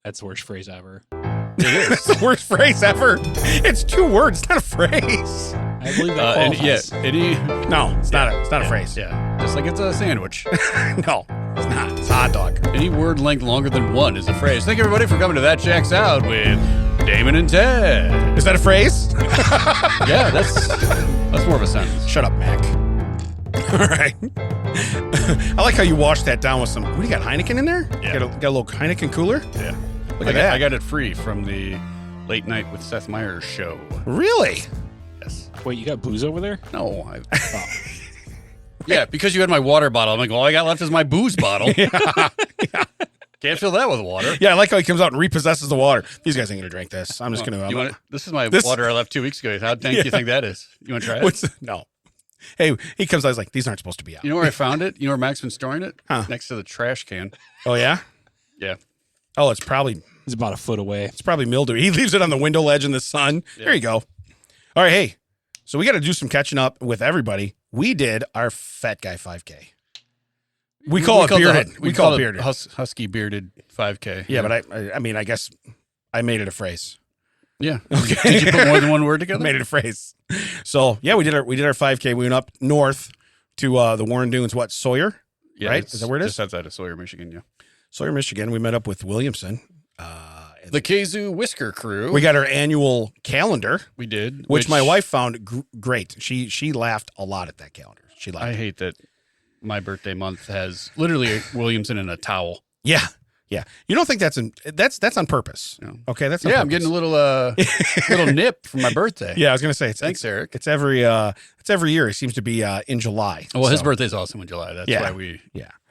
That's the worst phrase ever. It is. It's the worst phrase ever. It's 2 words, it's not a phrase. I believe that qualifies. No, it's not a phrase. Yeah, just like it's a sandwich. No, it's not. It's a hot dog. Any word length longer than 1 is a phrase. Thank you, everybody, for coming to That Checks Out with Damon and Ted. Is that a phrase? Yeah, that's more of a sentence. Shut up, Mac. All right. I like how you washed that down with some. What do you got? Heineken in there? Yeah. Got a little Heineken cooler? Yeah. Look at that. I got it free from the Late Night with Seth Meyers show. Really? Yes. Wait, you got booze over there? No. Yeah, because you had my water bottle. I'm like, all I got left is my booze bottle. Yeah. Can't fill that with water. Yeah, I like how he comes out and repossesses the water. These guys ain't going to drink this. I'm just going to. This is my water I left 2 weeks ago. How dank do you think that is? You want to try it? No. Hey, he comes out, he's like, these aren't supposed to be out. You know where I found it? You know where Mac's been storing it? Huh. Next to the trash can. Oh, yeah? Yeah. Oh, it's probably about a foot away. It's probably mildew. He leaves it on the window ledge in the sun. Yeah. There you go. All right, hey. So we got to do some catching up with everybody. We did our Fat Guy 5K. We call it bearded. We call it bearded. Husky bearded 5K. Yeah, but I mean, I guess I made it a phrase. Yeah. Okay. Did you put more than one word together? Made it a phrase. So yeah, we did our 5K. We went up north to the Warren Dunes. What, Sawyer? Yeah, right? Is that where it is? Just outside of Sawyer, Michigan. Yeah. Sawyer, Michigan. We met up with Williamson. The Kazoo Whisker Crew. We got our annual calendar. We did, which my wife found great. She laughed a lot at that calendar. She liked. I hate that my birthday month has literally Williamson in a towel. Yeah. Yeah, you don't think that's on purpose? No. Okay, that's on purpose. I'm getting a little nip for my birthday. Yeah, I was gonna say thanks, Eric. It's every year. It seems to be in July. Well, his birthday's also in July. That's why we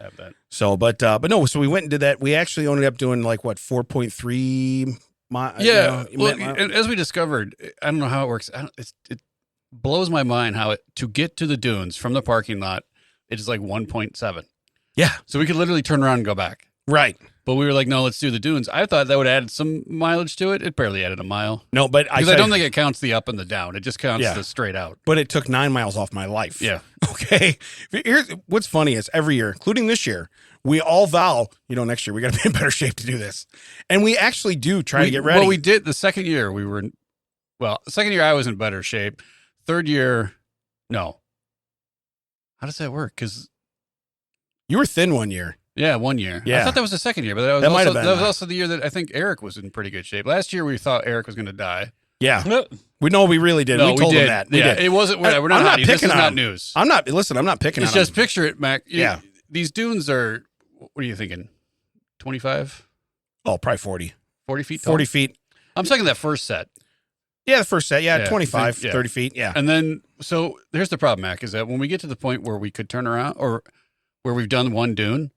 have that. So, but no. So we went and did that. We actually ended up doing like what 4.3 miles. Yeah. And as we discovered, I don't know how it works. It blows my mind how to get to the dunes from the parking lot, it is like 1.7. Yeah. So we could literally turn around and go back. Right. But we were like, no, let's do the dunes. I thought that would add some mileage to it. It barely added a mile. No, but because I don't think it counts the up and the down. It just counts the straight out. But it took 9 miles off my life. Yeah. Okay. Here's what's funny is every year, including this year, we all vow, next year we got to be in better shape to do this, and we actually do try to get ready. Well, we did the second year. Second year I was in better shape. Third year, no. How does that work? Because you were thin one year. Yeah, 1 year. Yeah. I thought that was the second year, but that was also the year that I think Eric was in pretty good shape. Last year we thought Eric was going to die. Yeah. We really did. No, we told him that. We did. It wasn't. We're not picking this is not news. I'm not picking on him. It's just picture it, Mac. Yeah. These dunes are, what are you thinking? 25? Oh, probably 40. 40 feet tall? 40 feet. I'm talking that first set. Yeah, the first set. Yeah, 25, 30 feet. Yeah. And then, so here's the problem, Mac, is that when we get to the point where we could turn around or where we've done one dune,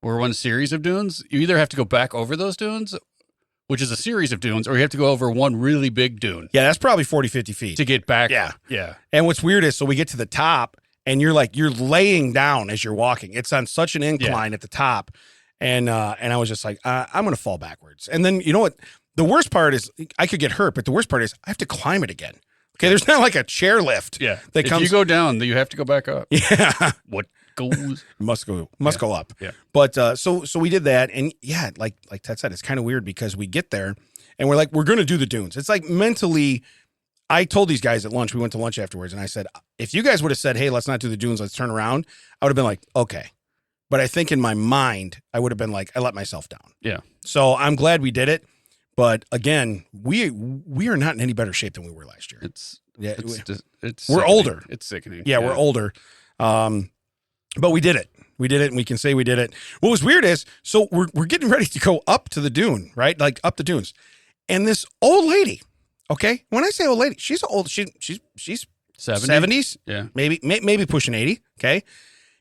or one series of dunes, you either have to go back over those dunes, which is a series of dunes, or you have to go over one really big dune. Yeah, that's probably 40, 50 feet. To get back. Yeah. Yeah. And what's weird is, so we get to the top, and you're laying down as you're walking. It's on such an incline at the top. And I was just like, I'm going to fall backwards. And then, you know what? The worst part is, I could get hurt, but the worst part is I have to climb it again. Okay, there's not like a chair lift. Yeah. If you go down, you have to go back up. Yeah. What goes must go up. Yeah. But so we did that, and yeah, like Ted said, it's kind of weird because we get there and we're like, we're gonna do the dunes. It's like mentally, I told these guys at lunch, we went to lunch afterwards, and I said, if you guys would have said, hey, let's not do the dunes, let's turn around, I would have been like, okay. But I think in my mind, I would have been like, I let myself down. Yeah. So I'm glad we did it. But again, we are not in any better shape than we were last year. We're older. It's sickening. Yeah, we're older. But we did it. We did it, and we can say we did it. What was weird is, so we're getting ready to go up to the dune, right? Like up the dunes. And this old lady, okay? When I say old lady, she's old. She's 70s. Yeah. Maybe pushing 80, okay?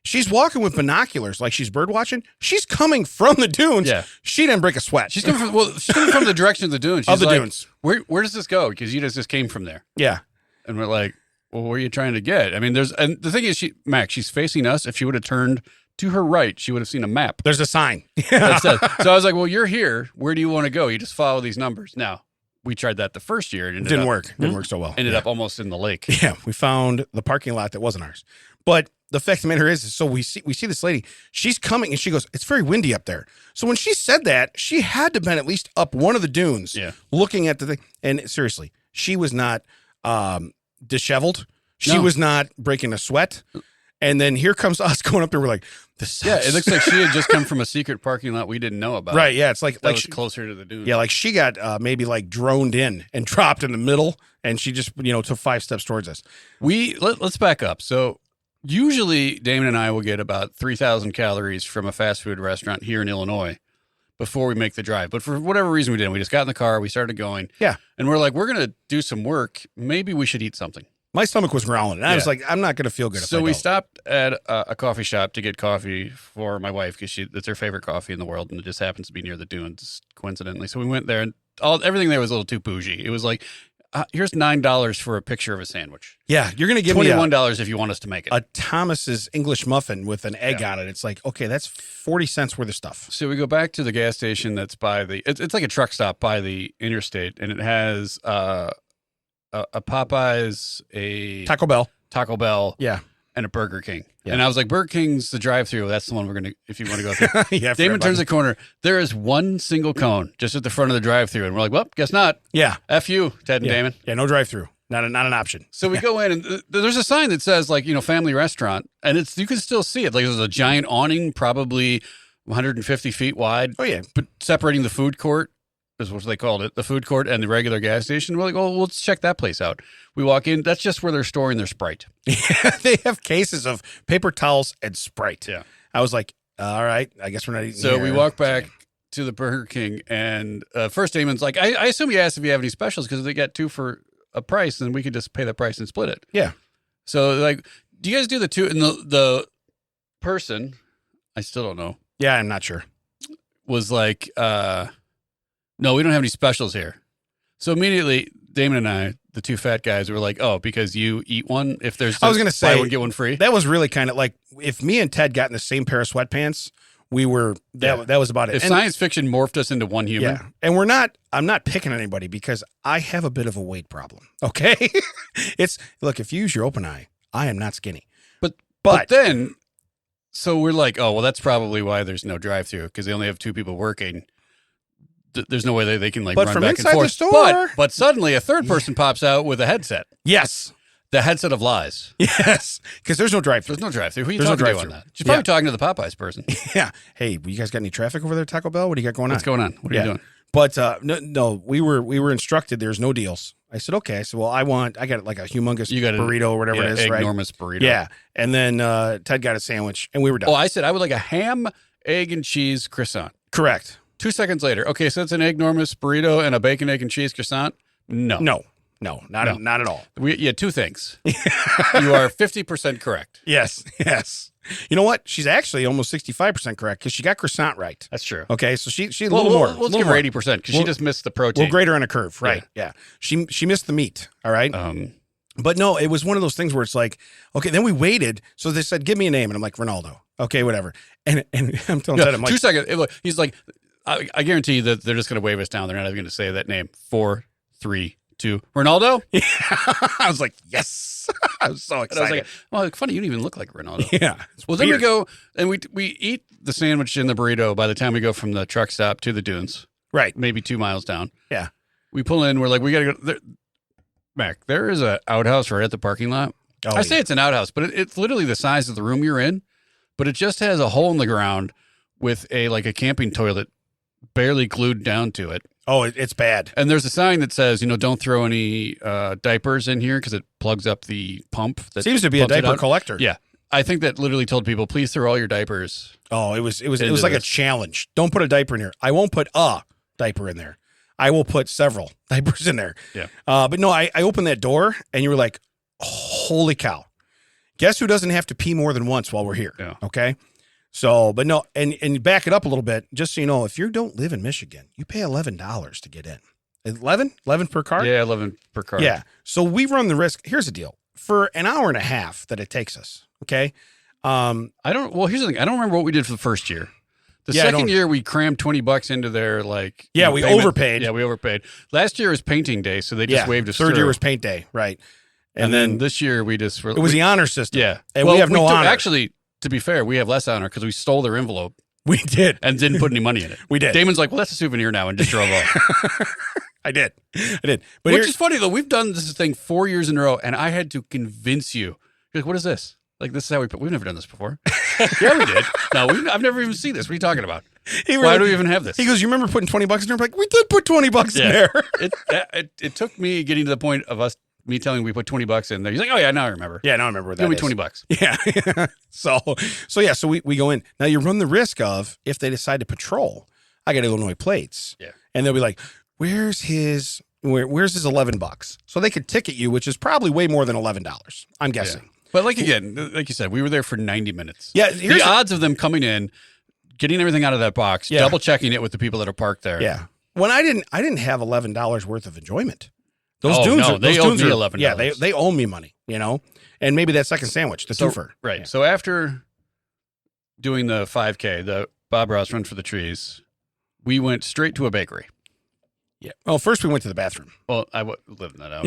She's walking with binoculars like she's bird watching. She's coming from the dunes. Yeah. She didn't break a sweat. She's coming from the direction of the dunes. She's dunes. Where does this go? Because you just came from there. Yeah. And we're like, well, where are you trying to get? I mean, and the thing is, she's facing us. If she would have turned to her right, she would have seen a map. There's a sign. That says, so I was like, well, you're here. Where do you want to go? You just follow these numbers. Now, we tried that the first year. It didn't work. Didn't work so well. Ended up almost in the lake. Yeah. We found the parking lot that wasn't ours. But the fact of the matter is, so we see this lady. She's coming, and she goes, "It's very windy up there." So when she said that, she had to have been at least up one of the dunes, looking at the thing. And seriously, she was not disheveled. She was not breaking a sweat. And then here comes us going up there. We're like, this. Yeah, it looks like she had just come from a secret parking lot we didn't know about. Right. Yeah. It's like was closer to the dude. Yeah. Like she got maybe like droned in and dropped in the middle, and she just took 5 steps towards us. Let's back up. So usually Damon and I will get about 3,000 calories from a fast food restaurant here in Illinois before we make the drive. But for whatever reason we didn't. We just got in the car. We started going. Yeah. And we're like, we're going to do some work. Maybe we should eat something. My stomach was growling, and I was like, I'm not going to feel good if I So don't. we stopped at a coffee shop to get coffee for my wife because it's her favorite coffee in the world, and it just happens to be near the dunes, coincidentally. So we went there, and everything there was a little too bougie. It was like, here's $9 for a picture of a sandwich. Yeah, you're going to give me $21 if you want us to make it. A Thomas's English muffin with an egg on it. It's like, okay, that's 40 cents worth of stuff. So we go back to the gas station that's by it's like a truck stop by the interstate, and it has a Popeyes, a Taco Bell, yeah, and a Burger King. Yeah. And I was like, Burger King's the drive-through. That's the one we're gonna if you want to go through. Yeah. Damon turns the corner. There is one single cone just at the front of the drive-through, and we're like, well, guess not. Yeah. F you, Ted and Damon. Yeah, no drive-through. Not an option. So we go in, and there's a sign that says like family restaurant, and you can still see it. Like there's a giant awning, probably 150 feet wide. Oh yeah, but separating the food court. Is what they called it, the food court and the regular gas station. We're like, well, let's check that place out. We walk in. That's just where they're storing their Sprite. Yeah, they have cases of paper towels and Sprite. Yeah. I was like, all right, I guess we're not eating So here. we walk back to the Burger King, and first Damon's like, I assume he asked if you have any specials because they got 2 for a price, and we could just pay the price and split it. Yeah. So like, do you guys do the 2? And the person, I still don't know. Yeah, I'm not sure. Was like, no, we don't have any specials here. So immediately, Damon and I, the 2 fat guys, were like, oh, because you eat one, if there's I was going to say, buy one, get one free. That was really kind of like, if me and Ted got in the same pair of sweatpants, we were, that was about it. If science fiction morphed us into one human. Yeah. And I'm not picking anybody because I have a bit of a weight problem. Okay. Look, if you use your open eye, I am not skinny. But then, so we're like, oh, well, that's probably why there's no drive-through because they only have 2 people working. There's no way they can like but run from back and inside forth. the store, But suddenly a third person pops out with a headset. Yes. The headset of lies. Yes. Because there's no drive-through. There's no drive-through. Who are you There's no talking to drive-through. on that? She's probably talking to the Popeyes person. Yeah. Hey, you guys got any traffic over there at Taco Bell? What do you got going on? What's going on? What are you doing? But no, we were instructed there's no deals. I said, okay. I said, well, I got like a humongous burrito or whatever it is, right? Enormous burrito. Yeah. And then Ted got a sandwich, and we were done. Oh, I said I would like a ham, egg, and cheese croissant. Correct. 2 seconds later. Okay, so it's an enormous burrito and a bacon, egg, and cheese croissant? No, not at all. Yeah, 2 things. You are 50% correct. Yes. You know what? She's actually almost 65% correct because she got croissant right. That's true. Okay, so she a little more. Let's give her 80% because she just missed the protein. We'll grade her on a curve, right? Yeah. She missed the meat. All right. But no, it was one of those things where it's like, okay, then we waited. So they said, give me a name. And I'm like, Ronaldo. Okay, whatever. And I'm telling Ted, I'm like, 2 seconds. He's like, I guarantee you that they're just going to wave us down. They're not even going to say that name. 4, 3, 2. Ronaldo? Yeah. I was like, yes. I was so excited. And I was like, well, funny, you don't even look like Ronaldo. Yeah. Well, then we go and we eat the sandwich and the burrito by the time we go from the truck stop to the dunes. Right. Maybe 2 miles down. Yeah. We pull in. We're like, we got to go. Mac, there is an outhouse right at the parking lot. Oh, I say it's an outhouse, but it's literally the size of the room you're in, but it just has a hole in the ground with a camping toilet barely glued down to it. Oh, it's bad. And there's a sign that says, don't throw any diapers in here because it plugs up the pump. That seems to be a pumps it diaper out. collector. Yeah. I think that literally told people, please throw all your diapers. Oh, it was like a challenge. Don't put a diaper in here. I won't put a diaper in there. I will put several diapers in there. Yeah. But no, I opened that door and you were like, holy cow. Guess who doesn't have to pee more than once while we're here? Yeah. Okay. So, but no, and back it up a little bit, just so you know, if you don't live in Michigan, you pay $11 to get in. 11 per card? Yeah, 11 per card. Yeah. So we run the risk. Here's the deal. For an hour and a half that it takes us, okay? Here's the thing. I don't remember what we did for the first year. The second year, we crammed $20 into their we overpaid. Yeah, we overpaid. Last year was painting day, so they just waved us Third through. year was paint day, right? And then this year we just it was the honor system. Yeah, and we have no honor. Actually, to be fair, we have less honor because we stole their envelope. We did, and didn't put any money in it. We did. Damon's like, well, that's a souvenir now, and just drove off. I did. But which is funny though. We've done this thing 4 years in a row, and I had to convince you. You're like, what is this? Like, this is how we've never done this before. Yeah, we did. No, I've never even seen this. What are you talking about? Why do we even have this? He goes, you remember putting $20 in there? I'm like, we did put $20 in there. It took me getting to the point of me telling him we put $20 in there. He's like, oh yeah, now I remember. Yeah, now I remember what that is. Give me $20. Yeah. So we go in. Now you run the risk of, if they decide to patrol, I got Illinois plates. Yeah. And they'll be like, where's his $11? So they could ticket you, which is probably way more than $11, I'm guessing. Yeah. But like you said, we were there for 90 minutes. Yeah. The odds of them coming in, getting everything out of that box, double checking it with the people that are parked there. Yeah. When I didn't have $11 worth of enjoyment. Those owed me $11. Yeah, they owe me money, and maybe that second sandwich, the twofer. Right. Yeah. So after doing the 5K, the Bob Ross Run for the Trees, we went straight to a bakery. Yeah. Well, first we went to the bathroom. Well, I lived that out.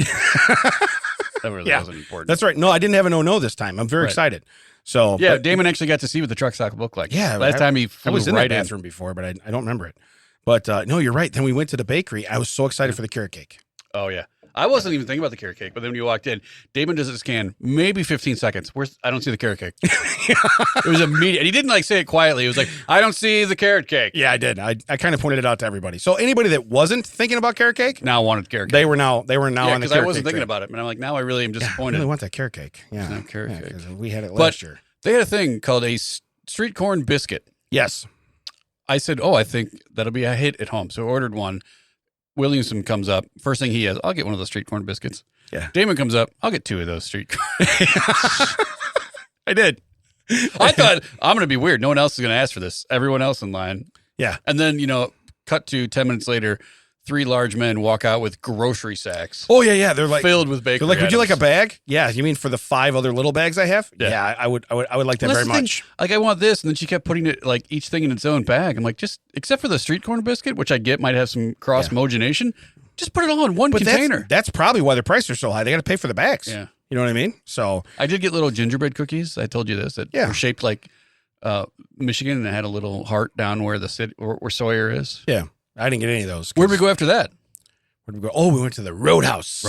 That really wasn't important. That's right. No, I didn't have an no this time. I'm very excited. So yeah, Damon actually got to see what the truck stock looked like. Yeah. Last time he flew I was in right the bathroom before, but I don't remember it. But no, you're right. Then we went to the bakery. I was so excited for the carrot cake. Oh yeah. I wasn't even thinking about the carrot cake, but then when you walked in, Damon does his scan, maybe 15 seconds. I don't see the carrot cake. It was immediate. And he didn't say it quietly. He was like, I don't see the carrot cake. Yeah, I did. I kind of pointed it out to everybody. So anybody that wasn't thinking about carrot cake now wanted carrot cake. They were now on the carrot cake. Because I wasn't thinking about it. And I'm like, now I really am disappointed. I really want that carrot cake. Yeah. No carrot cake. We had it last year. They had a thing called a street corn biscuit. Yes. I said, I think that'll be a hit at home. So I ordered one. Williamson comes up. First thing he has, I'll get one of those street corn biscuits. Yeah. Damon comes up. I'll get 2 of those street corn. I did. I thought, I'm going to be weird. No one else is going to ask for this. Everyone else in line. Yeah. And then, cut to 10 minutes later, 3 large men walk out with grocery sacks. Oh, yeah. They're like filled with bakery They're like, would you like items. a bag? Yeah. You mean for the 5 other little bags I have? Yeah, I would like that very much. Like, I want this. And then she kept putting it, like, each thing in its own bag. I'm like, just, except for the street corn biscuit, which I get might have some cross-mogenation, just put it all in one container. That's probably why the prices are so high. They got to pay for the bags. Yeah. You know what I mean? So I did get little gingerbread cookies. I told you this. That were shaped like Michigan, and it had a little heart down where the city, where Sawyer is. Yeah. I didn't get any of those. Where'd we go after that? Where'd we go? Oh, we went to the Roadhouse.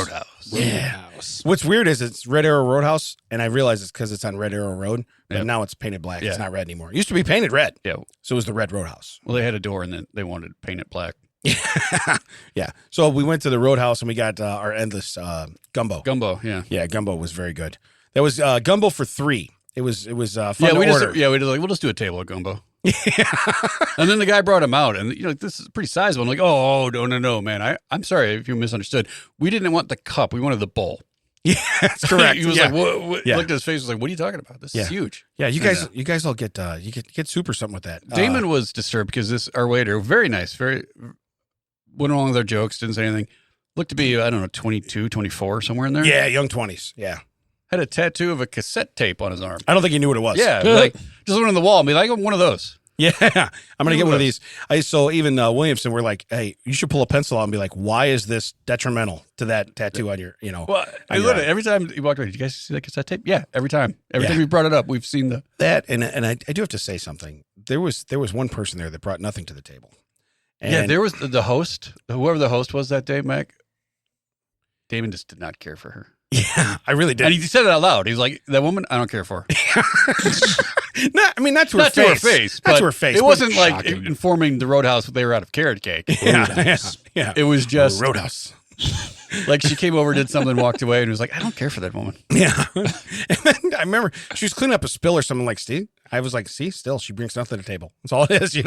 Yeah. What's weird is it's Red Arrow Roadhouse, and I realize it's because it's on Red Arrow Road, but now it's painted black. Yeah. It's not red anymore. It used to be painted red. Yeah. So it was the Red Roadhouse. Well, they had a door, and then they wanted to paint it black. Yeah. So we went to the Roadhouse, and we got our endless gumbo. Gumbo, yeah. Yeah, gumbo was very good. That was gumbo for 3. It was fun to order. We just like, we'll just do a table of gumbo. Yeah. And then the guy brought him out, and this is pretty sizable. I'm like, oh no, man. I'm sorry if you misunderstood. We didn't want the cup. We wanted the bowl. Yeah, that's correct. He was like, what? Yeah. Looked at his face. Was like, what are you talking about? This is huge. Yeah, you guys all get you get super something with that. Damon was disturbed because our waiter, very nice, went along with our jokes, didn't say anything. Looked to be, I don't know, 22, 24, somewhere in there. Yeah, young 20s. Yeah. Had a tattoo of a cassette tape on his arm. I don't think he knew what it was. Yeah, like just went on the wall and be like, one of those. Yeah, I'm going to get one of these. So even Williamson, we're like, hey, you should pull a pencil out and be like, why is this detrimental to that tattoo on your, Well, I literally, every time he walked away, did you guys see that cassette tape? Yeah, every time. Every time we brought it up, we've seen that. And I do have to say something. There was one person there that brought nothing to the table. And there was the host, whoever the host was that day, Mac. Damon just did not care for her. Yeah, I really did. And he said it out loud. He's like, that woman, I don't care for. Not to her face. Not to her face. It wasn't like informing the Roadhouse they were out of carrot cake. Yeah. It was just Roadhouse. Like she came over, did something, walked away, and was like, I don't care for that woman. Yeah. And then I remember she was cleaning up a spill or something like, Steve. I was like, see, still, she brings nothing to the table. That's all it is,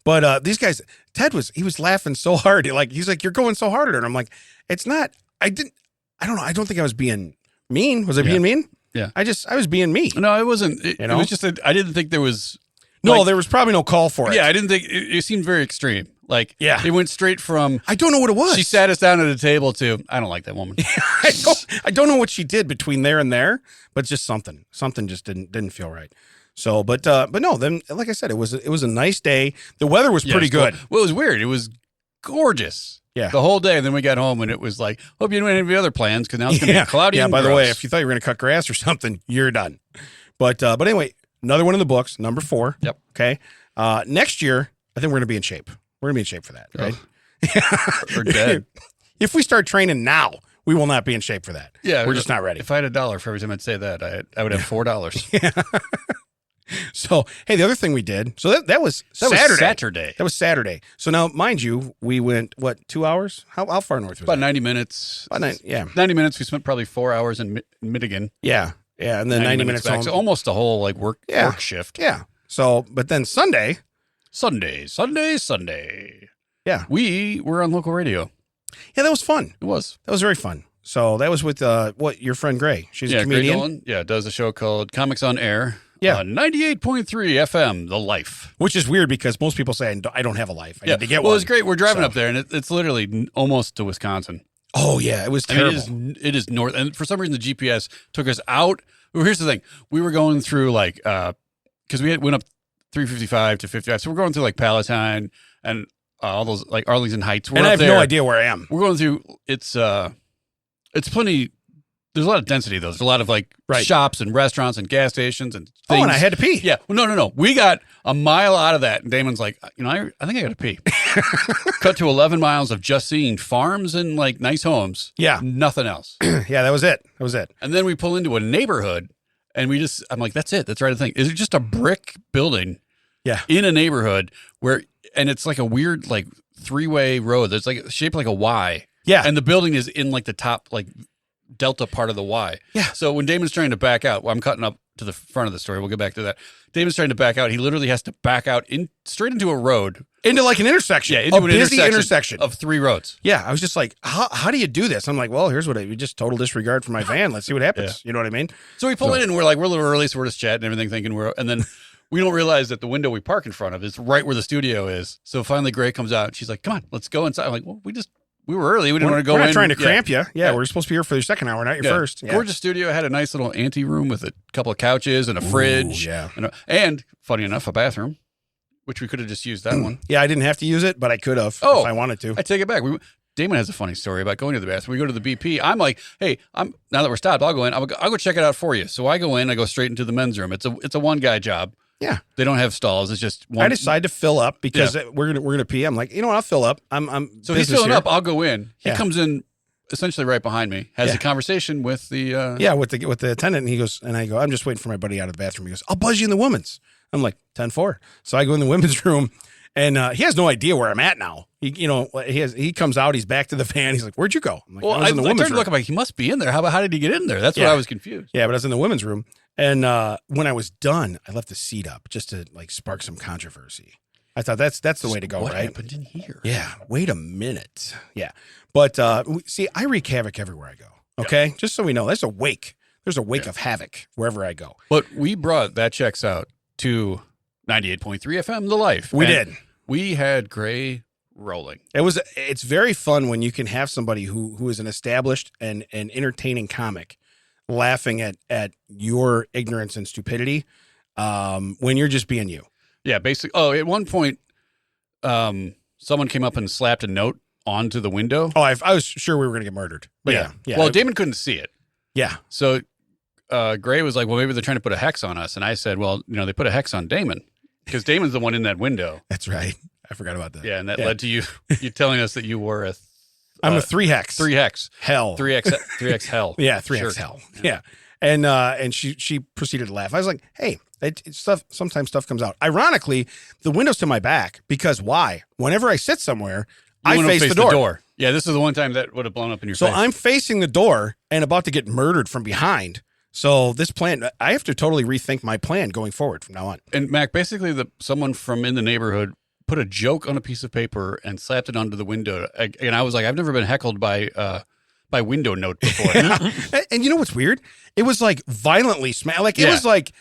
But these guys, Ted he was laughing so hard. He's like, you're going so hard at her. And I'm like, it's not, I don't know. I don't think I was being mean. Was I being mean? Yeah. I was being me. No, it wasn't. It was just that I didn't think there was. No, there was probably no call for it. Yeah, I didn't think it seemed very extreme. Like, it went straight from. I don't know what it was. She sat us down at a table to, I don't like that woman. I don't know what she did between there and there, but just something just didn't feel right. So, but no, then like I said, it was a nice day. The weather was pretty good. Well, it was weird. It was gorgeous. Yeah. The whole day. And then we got home and it was like, hope you didn't have any other plans because now it's going to be cloudy. Yeah, and by the gross. way, if you thought you were going to cut grass or something, you're done. But anyway, another one in the books, number 4. Yep. Okay. Next year, I think we're going to be in shape. We're going to be in shape for that, right? We're dead. If we start training now, we will not be in shape for that. Yeah. We're just not ready. If I had $1 for every time I'd say that, I would have $4. So, hey, the other thing we did, so that was Saturday. Was Saturday. That was Saturday. So now, mind you, we went, 2 hours? How far north was About that? 90 minutes. About 90 minutes. We spent probably 4 hours in Michigan. Yeah. Yeah. And then 90 minutes back. home. So almost a whole work shift. Yeah. So, but then Sunday. Sunday. Yeah. We were on local radio. Yeah, that was fun. It was. That was very fun. So that was with your friend Gray. She's a Gray comedian. Dolan, does a show called Comics on Air. Yeah. 98.3 FM, The Life. Which is weird because most people say I don't have a life. I need to get one. Well, it's great. We're driving up there, and it's literally almost to Wisconsin. Oh, yeah. It was terrible. It is north. And for some reason, the GPS took us out. Well, here's the thing. We were going through, because we went up 355 to 55. So we're going through, Palatine and all those, Arlington Heights. We're and I have there. no idea where I am. We're going through, it's plenty. There's a lot of density, though. There's a lot of shops and restaurants and gas stations and things. Oh, and I had to pee. Yeah. Well, no. We got a mile out of that. And Damon's like, I think I got to pee. Cut to 11 miles of just seeing farms and nice homes. Yeah. Nothing else. Yeah, that was it. And then we pull into a neighborhood and I'm like, that's it. That's right. I think. Is it just a brick building? Yeah. In a neighborhood and it's like a weird, 3-way road. That's shaped like a Y. Yeah. And the building is in the top, delta part of the Y. Yeah. So when Damon's trying to back out, I'm cutting up to the front of the story. We'll get back to that. Damon's trying to back out. He literally has to back out straight into a road. Into an intersection. Yeah, into a an busy intersection of 3 roads. Yeah. I was just like, how do you do this? I'm like, well, here's what we just total disregard for my van. Let's see what happens. You know what I mean? So we pull in and we're a little early, so we're just chatting and everything, thinking and then we don't realize that the window we park in front of is right where the studio is. So finally Gray comes out and she's like, come on, let's go inside. I'm like, well, we were early. We didn't want to go in. We're not trying to cramp you. Yeah, we're supposed to be here for your second hour, not your first. Yeah. Gorgeous studio. Had a nice little ante room with a couple of couches and a fridge. Yeah. And funny enough, a bathroom, which we could have just used that one. Yeah, I didn't have to use it, but I could have if I wanted to. I take it back. Damon has a funny story about going to the bathroom. We go to the BP. I'm like, hey, now that we're stopped, I'll go in. I'll go check it out for you. So I go in. I go straight into the men's room. It's a one guy job. Yeah, they don't have stalls. It's just one. I decide to fill up because we're gonna pee. I'm like, you know what? I'll fill up. So he's filling up. I'll go in. He Yeah. comes in essentially right behind me. Has a conversation with the with the attendant. And he goes, and I go, I'm just waiting for my buddy out of the bathroom. He goes, I'll buzz you in the women's. I'm like 10-4. So I go in the women's room, and he has no idea where I'm at now. He comes out. He's back to the van. He's like, where'd you go? I'm like, well, I was in the I women's turned to room. look. I'm like, he must be in there. How did he get in there? That's what I was confused. Yeah, but I was in the women's room. And when I was done, I left the seat up just to spark some controversy. I thought that's the way to go, what right? What happened in here? Yeah. Wait a minute. Yeah. But see, I wreak havoc everywhere I go. Okay, just so we know, there's a wake. There's a wake of havoc wherever I go. But we brought that checks out to 98.3 FM, The Life. We did. We had Gray rolling. It's very fun when you can have somebody who is an established and entertaining comic laughing at your ignorance and stupidity when you're just being you. Yeah, basically. Oh, at one point, someone came up and slapped a note onto the window. Oh, I was sure we were going to get murdered. But yeah. Well, Damon couldn't see it. Yeah. So Gray was like, well, maybe they're trying to put a hex on us. And I said, well, they put a hex on Damon because Damon's the one in that window. That's right. I forgot about that. Yeah, and that led to you telling us that you were I'm a 3 hex. 3 hex. Hell. 3x hell. Yeah, 3x hell. Yeah. And she proceeded to laugh. I was like, hey, sometimes stuff comes out. Ironically, the window's to my back because why? Whenever I sit somewhere, I face the door. Yeah, this is the one time that would have blown up in your face. So I'm facing the door and about to get murdered from behind. So this plan, I have to totally rethink my plan going forward from now on. And Mac, basically someone from in the neighborhood put a joke on a piece of paper and slapped it onto the window. And I was like, I've never been heckled by window note before. And you know what's weird? It was violently smacked. It was like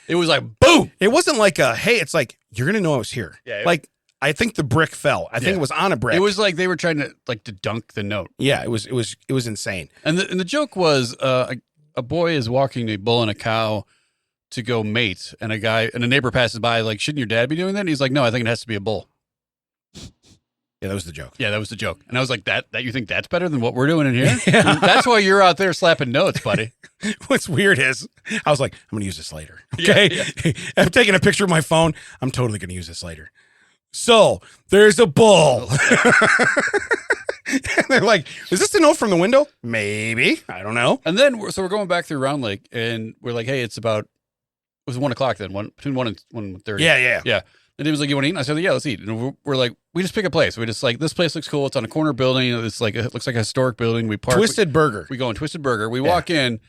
boom. It wasn't like hey, it's like, you're going to know I was here. Yeah. I think the brick fell. I think it was on a brick. It was like they were trying to dunk the note. Yeah, it was insane. And the joke was a boy is walking a bull and a cow to go mate, and a neighbor passes by like, shouldn't your dad be doing that? And he's like, no, I think it has to be a bull. Yeah, that was the joke. Yeah, that was the joke. And I was like, that you think that's better than what we're doing in here? Yeah. That's why you're out there slapping notes, buddy. What's weird is I was like, I'm going to use this later. Okay. Yeah. I'm taking a picture of my phone. I'm totally going to use this later. So there's a bull. And they're like, is this a note from the window? Maybe. I don't know. And then, we're going back through Round Lake, and we're like, hey, it was 1 o'clock then, between 1 and 1:30. Yeah. And he was like, you want to eat? And I said, yeah, let's eat. And we're like, we just pick a place. We just like, this place looks cool. It's on a corner building. It looks like a historic building. We park. Twisted Burger. We go in Twisted Burger. We walk in.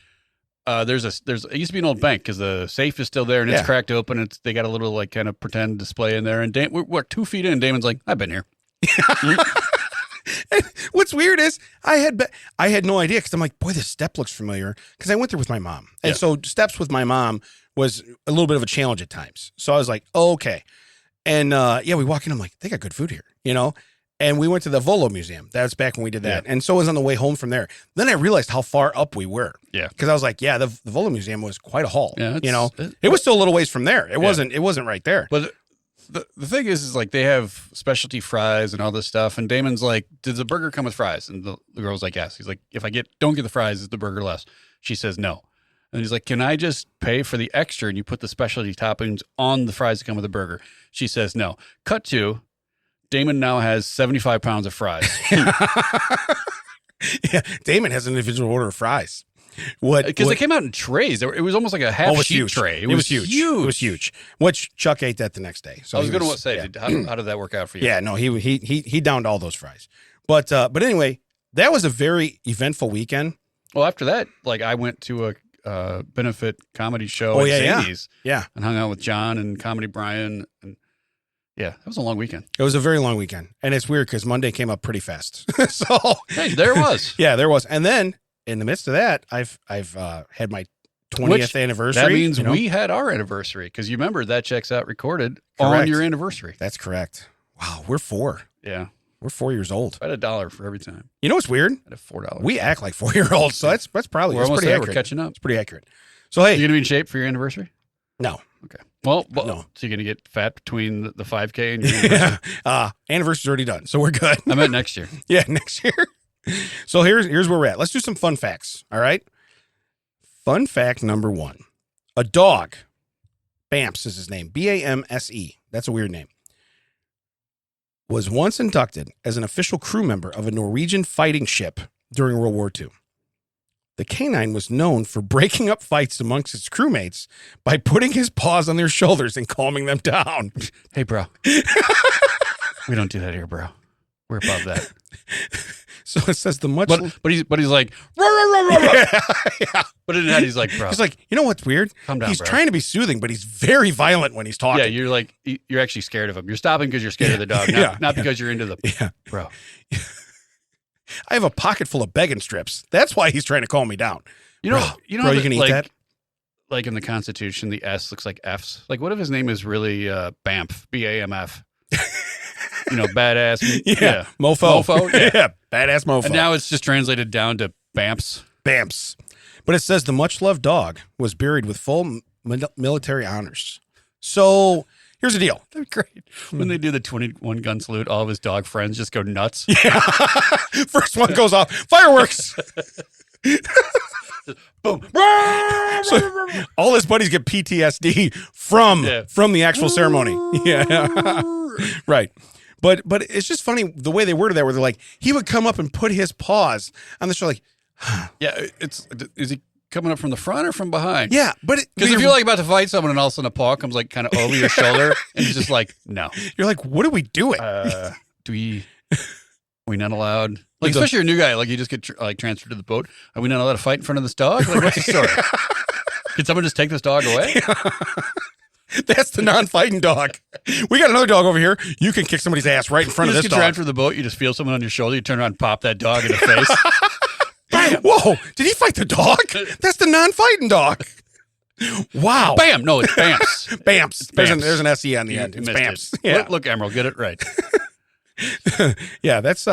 It used to be an old bank because the safe is still there and it's cracked open. They got a little like kind of pretend display in there. And we're 2 feet in. Damon's like, I've been here. What's weird is I had no idea because I'm like, boy, this step looks familiar because I went there with my mom. And so steps with my mom was a little bit of a challenge at times. So I was like, oh, okay. And we walk in. I'm like, they got good food here, And we went to the Volo Museum. That's back when we did that. Yeah. And so it was on the way home from there. Then I realized how far up we were. Yeah. Because I was like, the Volo Museum was quite a haul. Yeah, it was still a little ways from there. It wasn't right there. But the thing is like they have specialty fries and all this stuff. And Damon's like, does the burger come with fries? And the girl's like, yes. He's like, if I don't get the fries, is the burger less? She says no. And he's like, can I just pay for the extra and you put the specialty toppings on the fries that come with the burger? She says no. Cut to, Damon now has 75 pounds of fries. Yeah, Damon has an individual order of fries. Because they came out in trays. It was almost like a half sheet huge. Tray. It was huge. It was huge. Which Chuck ate that the next day. So I was going to say, how did that work out for you? Yeah, no, he downed all those fries. But anyway, that was a very eventful weekend. Well, after that, like I went to a benefit comedy show at Sandy's. Yeah. And hung out with John and Comedy Brian. And yeah, that was a long weekend. It was a very long weekend. And it's weird because Monday came up pretty fast. So hey, there it was. Yeah, there was. And then in the midst of that, I've had my 20th anniversary. That means we had our anniversary because you remember that checks out recorded on your anniversary. That's correct. Wow, we're 4. Yeah. We're 4 years old. I had $1 for every time. You know what's weird? I had $4. We act like 4-year-olds, so that's probably we're pretty accurate. We're catching up. It's pretty accurate. So hey, you gonna be in shape for your anniversary? No. Okay. Well, no. So you're gonna get fat between the 5K and your anniversary? Anniversary's already done, so we're good. I meant next year. Yeah, next year. So here's where we're at. Let's do some fun facts. All right. Fun fact number 1: a dog, Bamse is his name. Bamse. That's a weird name. Was once inducted as an official crew member of a Norwegian fighting ship during World War II. The canine was known for breaking up fights amongst its crewmates by putting his paws on their shoulders and calming them down. Hey, bro. We don't do that here, bro. We're above that. So it says the much... But he's like... Rah, rah, rah, rah. Yeah. But in that, he's like, bro. He's like, you know what's weird? Calm down, he's bro. trying to be soothing, but he's very violent when he's talking. Yeah, you're like... You're actually scared of him. You're stopping because you're scared of the dog, not because you're into the... Yeah. Bro. I have a pocket full of begging strips. That's why he's trying to calm me down. Bro, you can eat that? Like in the Constitution, the S looks like F's. Like, what if his name is really BAMF, B-A-M-F? Badass. Yeah. Mofo. Yeah. Badass mofo. And now it's just translated down to Bamps. Bamps. But it says the much-loved dog was buried with full military honors. So here's the deal. They're great. When they do the 21 gun salute, all of his dog friends just go nuts. Yeah. First one goes off. Fireworks. Boom. So all his buddies get PTSD from the actual ceremony. Yeah. Right. But it's just funny the way they worded that, where they're like, he would come up and put his paws on the shoulder, like, yeah. Is he coming up from the front or from behind? Yeah, but because if you're like about to fight someone and all of a sudden a paw comes like kind of over your shoulder and he's just like, no. You're like, what are we doing? Are we not allowed? Like, especially a new guy, like you just get transferred to the boat. Are we not allowed to fight in front of this dog? Like, what's the story? Can someone just take this dog away? That's the non-fighting dog. We got another dog over here. You can kick somebody's ass right in front of this dog. You transfer the boat. You just feel someone on your shoulder. You turn around and pop that dog in the face. Bam. Whoa. Did he fight the dog? That's the non-fighting dog. Wow. Bam. No, it's Bamps. Bamps. There's an S-E on the end. It's Bamps. Yeah. Look, Emerald, get it right. Yeah, that's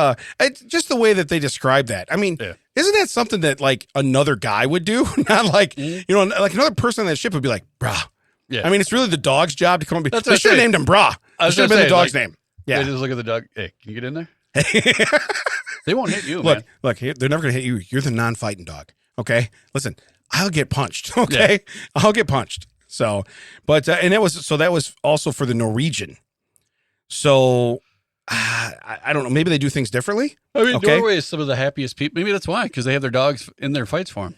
just the way that they describe that. I mean, isn't that something that like another guy would do? Not like, like another person on that ship would be like, brah. Yeah. I mean, it's really the dog's job to come and be. They should have named him Brah. That should have been the dog's name. Yeah. They just look at the dog. Hey, can you get in there? They won't hit you, man. Look, they're never going to hit you. You're the non-fighting dog. Okay. Listen, I'll get punched. Okay. Yeah. I'll get punched. So, but, and that was also for the Norwegian. So I don't know. Maybe they do things differently. I mean, Norway is some of the happiest people. Maybe that's why, because they have their dogs in their fights for them.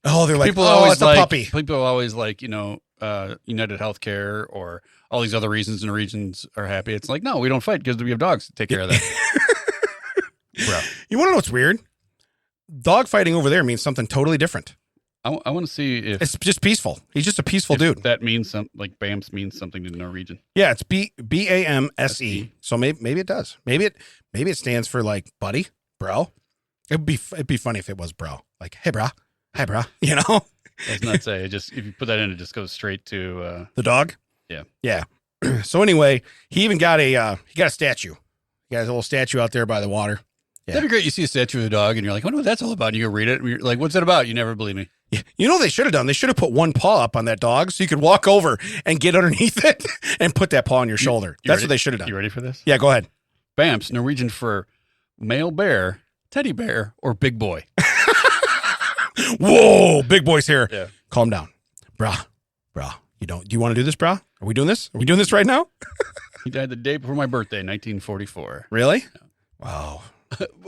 Oh, they're like, people it's a puppy. People always like, United Healthcare or all these other reasons Norwegians are happy. It's like, no, we don't fight because we have dogs to take care of that. Bro. You want to know what's weird? Dog fighting over there means something totally different. I want to see if it's just peaceful. He's just a peaceful dude. That means something like BAMS means something to Norwegian. Yeah, it's BAMSE. So maybe it does. Maybe it stands for like buddy, bro. It'd be funny if it was bro. Like, hey bro, hi bro. Let's not say it. Just if you put that in, it just goes straight to the dog. Yeah. So anyway, he even got a statue. He got his little statue out there by the water. Yeah. That'd be great. You see a statue of a dog and you're like, I wonder what that's all about. And you go read it. And you're like, what's it about? You never believe me. Yeah. You know what they should have done? They should have put one paw up on that dog so you could walk over and get underneath it and put that paw on your shoulder. That's what they should have done. You ready for this? Yeah, go ahead. BAMS, Norwegian for male bear, teddy bear, or big boy. Whoa, big boy's here. Yeah. Calm down. Brah. Do you want to do this, brah? Are we doing this? Are we doing this right now? He died the day before my birthday, 1944. Really? Yeah. Wow.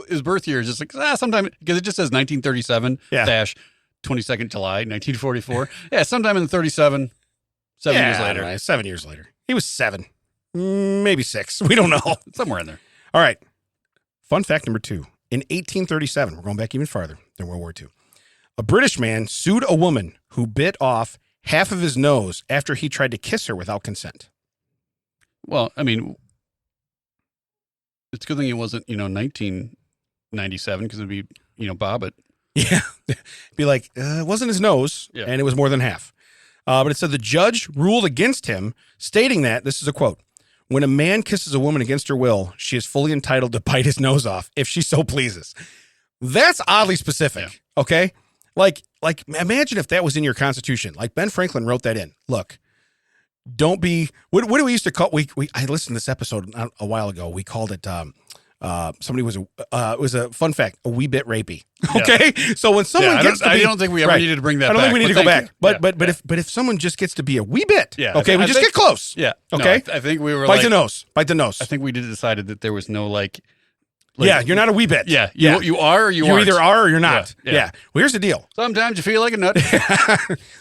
His birth year is just like, sometime, because it just says 1937 dash 22nd July, 1944. Yeah, sometime in the 37, 7 years later. Right, 7 years later. He was 7, maybe 6. We don't know. Somewhere in there. All right. Fun fact number 2. In 1837, we're going back even farther than World War II, a British man sued a woman who bit off half of his nose after he tried to kiss her without consent. Well, I mean, it's a good thing it wasn't, 1997 because it'd be, Bob it. Yeah. Be like, it wasn't his nose, and it was more than half. But it said the judge ruled against him, stating that, this is a quote, when a man kisses a woman against her will, she is fully entitled to bite his nose off if she so pleases. That's oddly specific, okay? Like, imagine if that was in your Constitution. Like Ben Franklin wrote that in. Look, don't be. What do we used to call? I listened to this episode a while ago. We called it. Somebody was it was a fun fact. A wee bit rapey. Okay, so when someone gets to be, I don't think we ever needed to bring that. I don't think we need to go back. But but if someone just gets to be a wee bit, okay, we just get close. Yeah. Okay. No, I think we were bite the nose. Bite the nose. I think we decided that there was no like you're not a wee bit. Yeah. You are or you aren't. You either are or you're not. Yeah. Well, here's the deal. Sometimes you feel like a nut.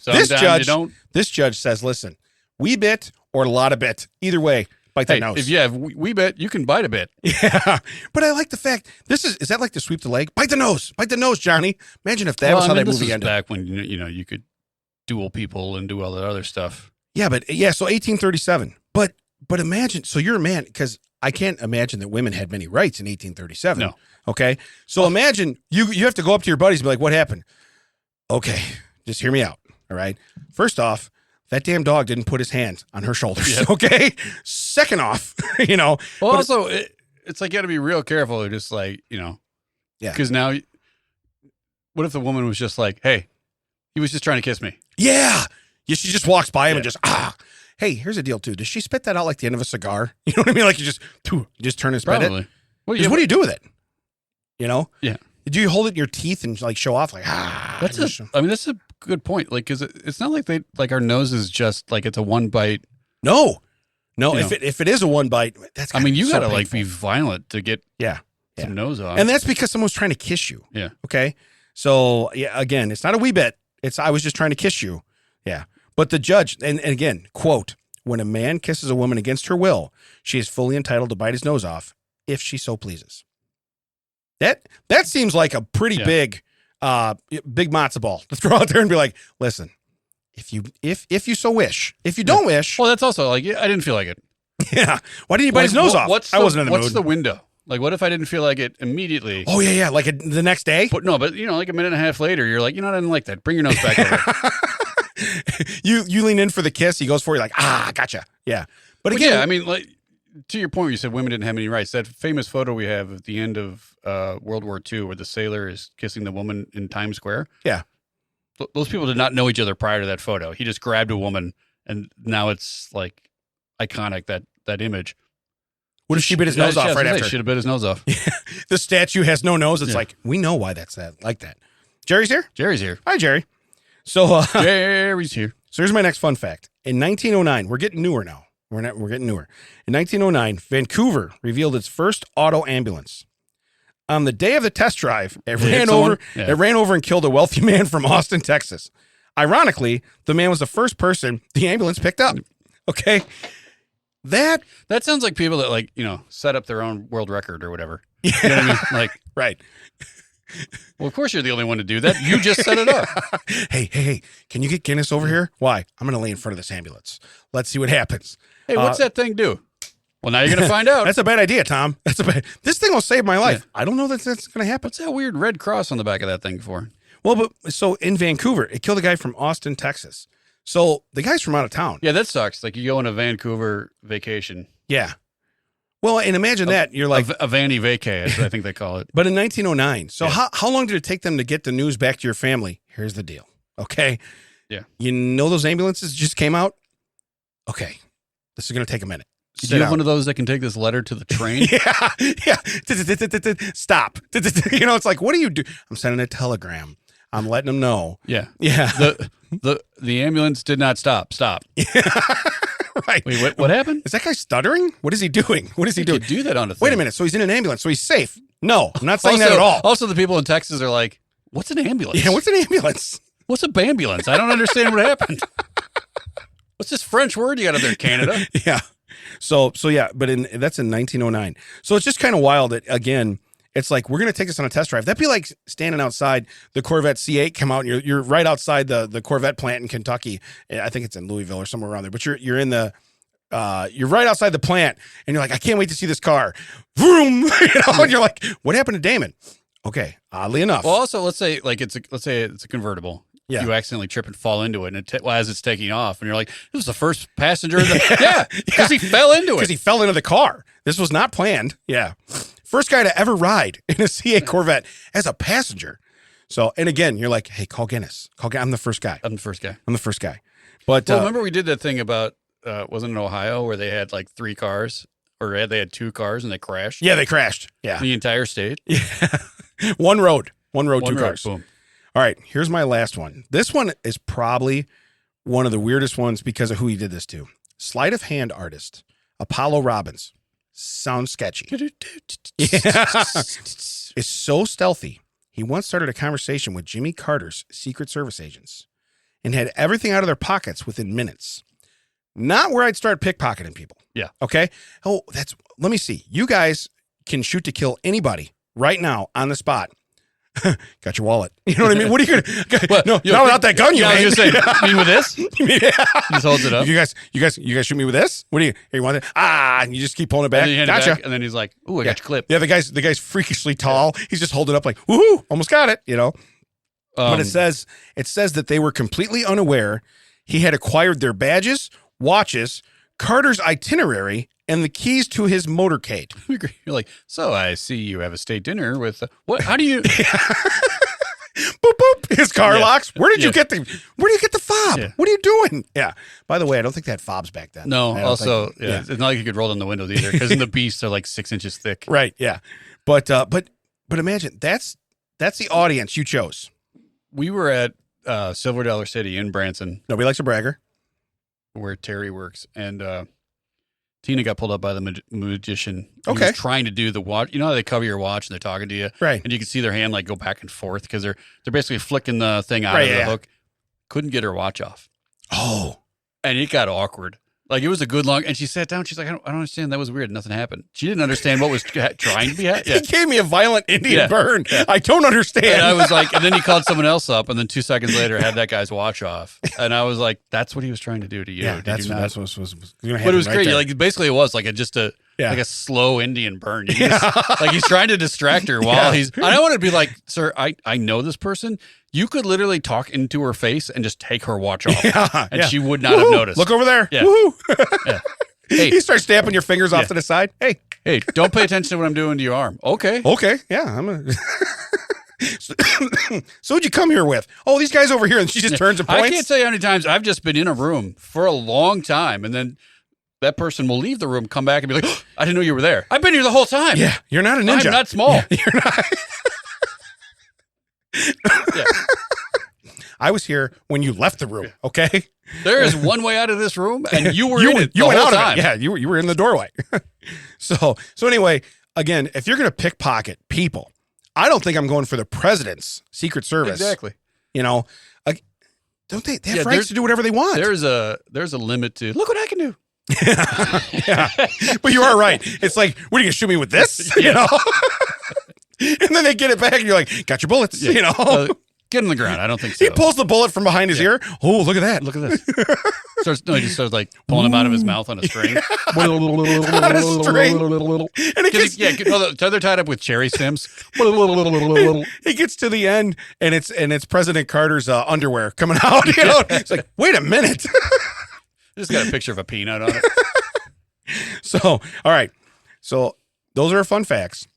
This judge, you don't. This judge says, listen, wee bit or a lot of bit. Either way, bite that nose. If you have wee bit, you can bite a bit. Yeah. But I like the fact, is that like to sweep the leg? Bite the nose. Bite the nose, Johnny. Imagine if that was how that movie ended. Back when, you could duel people and do all that other stuff. Yeah, so 1837. But imagine, so you're a man, because I can't imagine that women had many rights in 1837. No. Okay? So imagine you have to go up to your buddies and be like, what happened? Okay, just hear me out, all right? First off, that damn dog didn't put his hand on her shoulders, okay? Second off, Well, also, it's like you got to be real careful. Just like, Yeah. Because now, what if the woman was just like, hey, he was just trying to kiss me? Yeah. She just walks by him and just, Hey, here's a deal, too. Does she spit that out like the end of a cigar? You know what I mean? Like you just turn and spit Probably. it? Well, what do you do with it? Yeah. Do you hold it in your teeth and like show off like, That's a good point. Like, cause it's not like our nose is just like, it's a one bite. No. If it is a one bite, that's you so gotta painful. like be violent to get some nose off. And that's because someone's trying to kiss you. Yeah. Okay. So again, it's not a wee bit. I was just trying to kiss you. Yeah. But the judge, and again, quote, when a man kisses a woman against her will, she is fully entitled to bite his nose off if she so pleases. That seems like a pretty big matzo ball to throw out there and be like, listen, if you so wish, if you don't wish. Well, that's also like, I didn't feel like it. Yeah. Why didn't you bite his nose off? I wasn't in the mood. What's the window? Like, what if I didn't feel like it immediately? Oh, yeah. Like the next day? But like a minute and a half later, you're like, I didn't like that. Bring your nose back over. You lean in for the kiss. He goes for you like, gotcha. Yeah. But again, like to your point, where you said women didn't have any rights. That famous photo we have at the end of World War II, where the sailor is kissing the woman in Times Square. Yeah. Those people did not know each other prior to that photo. He just grabbed a woman, and now it's like iconic that image. What if she bit his nose off right after? Should have bit his nose off. The statue has no nose. It's like, we know why that's like that. Jerry's here? Jerry's here. Hi, Jerry. So Jerry's here. So here's my next fun fact. In 1909, we're getting newer now. We're getting newer. In 1909, Vancouver revealed its first auto ambulance. On the day of the test drive, it ran over and killed a wealthy man from Austin, Texas. Ironically, the man was the first person the ambulance picked up. Okay. That sounds like people that, like, you know, set up their own world record or whatever. Yeah. You know what I mean? Like, right. Well, of course you're the only one to do that. You just set it up. Hey, can you get Guinness over here? Why? I'm going to lay in front of this ambulance. Let's see what happens. Hey, what's that thing do? Well, now you're going to find out. That's a bad idea, Tom. This thing will save my life. Yeah. I don't know that's going to happen. What's that weird red cross on the back of that thing for? Well, but so in Vancouver, it killed a guy from Austin, Texas. So the guy's from out of town. Yeah, that sucks. Like, you go on a Vancouver vacation. Yeah. Well, and imagine that. You're like... A vanny vacay, as I think they call it. But in 1909. So how long did it take them to get the news back to your family? Here's the deal. Okay? Yeah. You know those ambulances just came out? Okay. This is going to take a minute. Do you have one of those that can take this letter to the train? Yeah. Stop. You know, it's like, what do you do? I'm sending a telegram. I'm letting them know. Yeah. Yeah. The ambulance did not stop. Stop. Right. Wait, what happened? Is that guy stuttering? What is he doing? What is he doing? Do that on a thing. Wait a minute. So he's in an ambulance. So he's safe. No, I'm not saying that at all. Also, the people in Texas are like, what's an ambulance? Yeah, what's an ambulance? What's a bambulance? I don't understand what happened. What's this French word you got up there, Canada? Yeah. So yeah, but that's in 1909. So it's just kind of wild that, again, it's like, we're going to take this on a test drive. That'd be like standing outside the Corvette C8, come out, and you're right outside the Corvette plant in Kentucky. I think it's in Louisville or somewhere around there, but you're in the, you're right outside the plant, and you're like, I can't wait to see this car. Vroom! And you're like, what happened to Damon? Okay, oddly enough. Well, also, let's say it's a convertible. Yeah. You accidentally trip and fall into it, and as it's taking off, and you're like, this was the first passenger. Because he fell into it. Because he fell into the car. This was not planned. Yeah. First guy to ever ride in a C8 Corvette as a passenger. So, and again, you're like, hey, call Guinness. I'm the first guy. I'm the first guy. But remember we did that thing about, wasn't it Ohio, where they had like 3 cars, or they had 2 cars and they crashed? Yeah, they crashed. Yeah. The entire state? Yeah. One road, 2 cars. Boom. All right, here's my last one. This one is probably one of the weirdest ones because of who he did this to. Sleight of hand artist, Apollo Robbins. Sounds sketchy. Yeah. It's so stealthy. He once started a conversation with Jimmy Carter's Secret Service agents and had everything out of their pockets within minutes. Not where I'd start pickpocketing people. Yeah. Okay. Oh, let me see. You guys can shoot to kill anybody right now on the spot. Got your wallet. You know what I mean? What are you gonna? Not without that gun. I was gonna say, you mean with this? Yeah. He just holds it up. You guys shoot me with this? What do you? Here, you want it? And you just keep pulling it back. And Gotcha. And then he's like, "Ooh, I got your clip." Yeah, the guy's freakishly tall. He's just holding it up like, "Woohoo! Almost got it." You know. But it says that they were completely unaware he had acquired their badges, watches, Carter's itinerary, and the keys to his motorcade. You're like, so I see you have a state dinner with what? How do you? Boop boop. His car locks. Where did you get the fob? Yeah. What are you doing? Yeah. By the way, I don't think they had fobs back then. No. Also, it's not like you could roll down the windows either, because in the Beasts are like 6 inches thick. Right. Yeah. But imagine that's the audience you chose. We were at Silver Dollar City in Branson. Nobody likes a bragger. Where Terry works, and Tina got pulled up by the magician. He Okay. was trying to do the watch. You know how they cover your watch and they're talking to you? Right. And you can see their hand like go back and forth because they're basically flicking the thing out of the hook. Couldn't get her watch off. Oh. And it got awkward. Like, it was a good long, and she sat down. She's like, I don't understand. That was weird. Nothing happened. She didn't understand what was trying to be happening. He gave me a violent Indian burn. Yeah. I don't understand. And I was like, and then he called someone else up, and then 2 seconds later had that guy's watch off. And I was like, that's what he was trying to do to you. Yeah, that's what was going to happen. But it was right great. there. Like, basically it was like like a slow Indian burn. Like, he's trying to distract her while and I wanted to be like, sir, I know this person. You could literally talk into her face and just take her watch off. And she would not have noticed. Look over there. Yeah. Woohoo. Yeah. Hey, you start stamping your fingers off to the side. Hey, don't pay attention to what I'm doing to your arm. Okay. Yeah, I'm gonna. So what'd you come here with? Oh, these guys over here, and she just turns and points. I can't tell you how many times I've just been in a room for a long time, and then that person will leave the room, come back, and be like, oh, "I didn't know you were there. I've been here the whole time." Yeah, you're not a ninja. I'm not small. Yeah, you're not. Yeah. I was here when you left the room. Okay, There is one way out of this room, and you were in it. You the went whole out time. of it. Yeah, you were in the doorway. So anyway, again, if you're gonna pickpocket people, I don't think I'm going for the president's Secret Service. Exactly. You know, like, don't they have rights to do whatever they want? There's a limit to look what I can do. Yeah, but you are right. It's like, what are you gonna shoot me with this? You know, and then they get it back, and you're like, got your bullets. Yeah. You know, Get on the ground. I don't think so. he pulls the bullet from behind his ear. Oh, look at that! Look at this. He just starts like pulling him out of his mouth on a string. On a string. And it gets, They're tied up with cherry stems. he gets to the end, and it's President Carter's underwear coming out. You know, it's like, wait a minute. Just got a picture of a peanut on it. So, all right. So those are fun facts.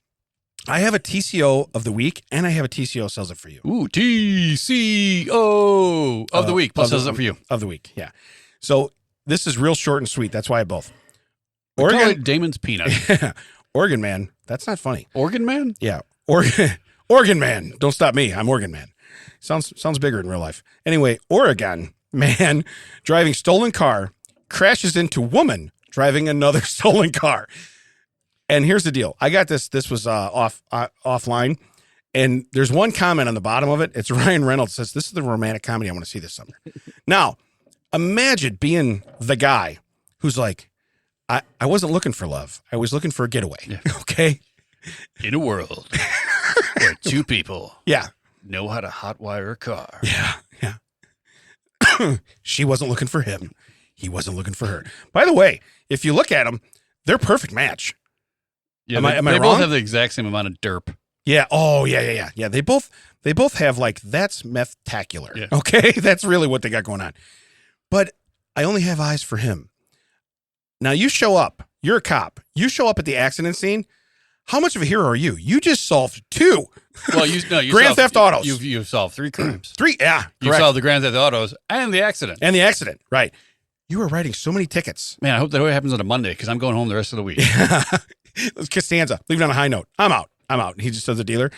I have a TCO of the week, and I have a TCO sells it for you. Ooh, TCO of the week. Plus sells it for you. Of the week, yeah. So this is real short and sweet. That's why I both. We call it Damon's peanut. Oregon man. That's not funny. Organ man? Yeah. Oregon man. Don't stop me. I'm Oregon man. Sounds bigger in real life. Anyway, Oregon man driving stolen car crashes into woman driving another stolen car. And here's the deal. I got this. This was offline. And there's one comment on the bottom of it. It's Ryan Reynolds says, this is the romantic comedy I want to see this summer. Now, imagine being the guy who's like, I wasn't looking for love. I was looking for a getaway. Yeah. Okay. In a world where two people know how to hotwire a car. Yeah. Yeah. She wasn't looking for him. He wasn't looking for her. By the way, if you look at them, they're a perfect match. Yeah, am I they wrong? both have the exact same amount of derp. Yeah. Oh, yeah. Yeah. They both have like, that's meth-tacular. Yeah. Okay. That's really what they got going on. But I only have eyes for him. Now you show up, you're a cop. You show up at the accident scene. How much of a hero are you? You just solved 2. Well, you Grand Theft Autos. You've solved 3 crimes. 3. Yeah. You solved the Grand Theft Autos and the accident. Right. You were writing so many tickets. Man, I hope that only happens on a Monday because I'm going home the rest of the week. Costanza, leave it on a high note. I'm out. He just does a dealer.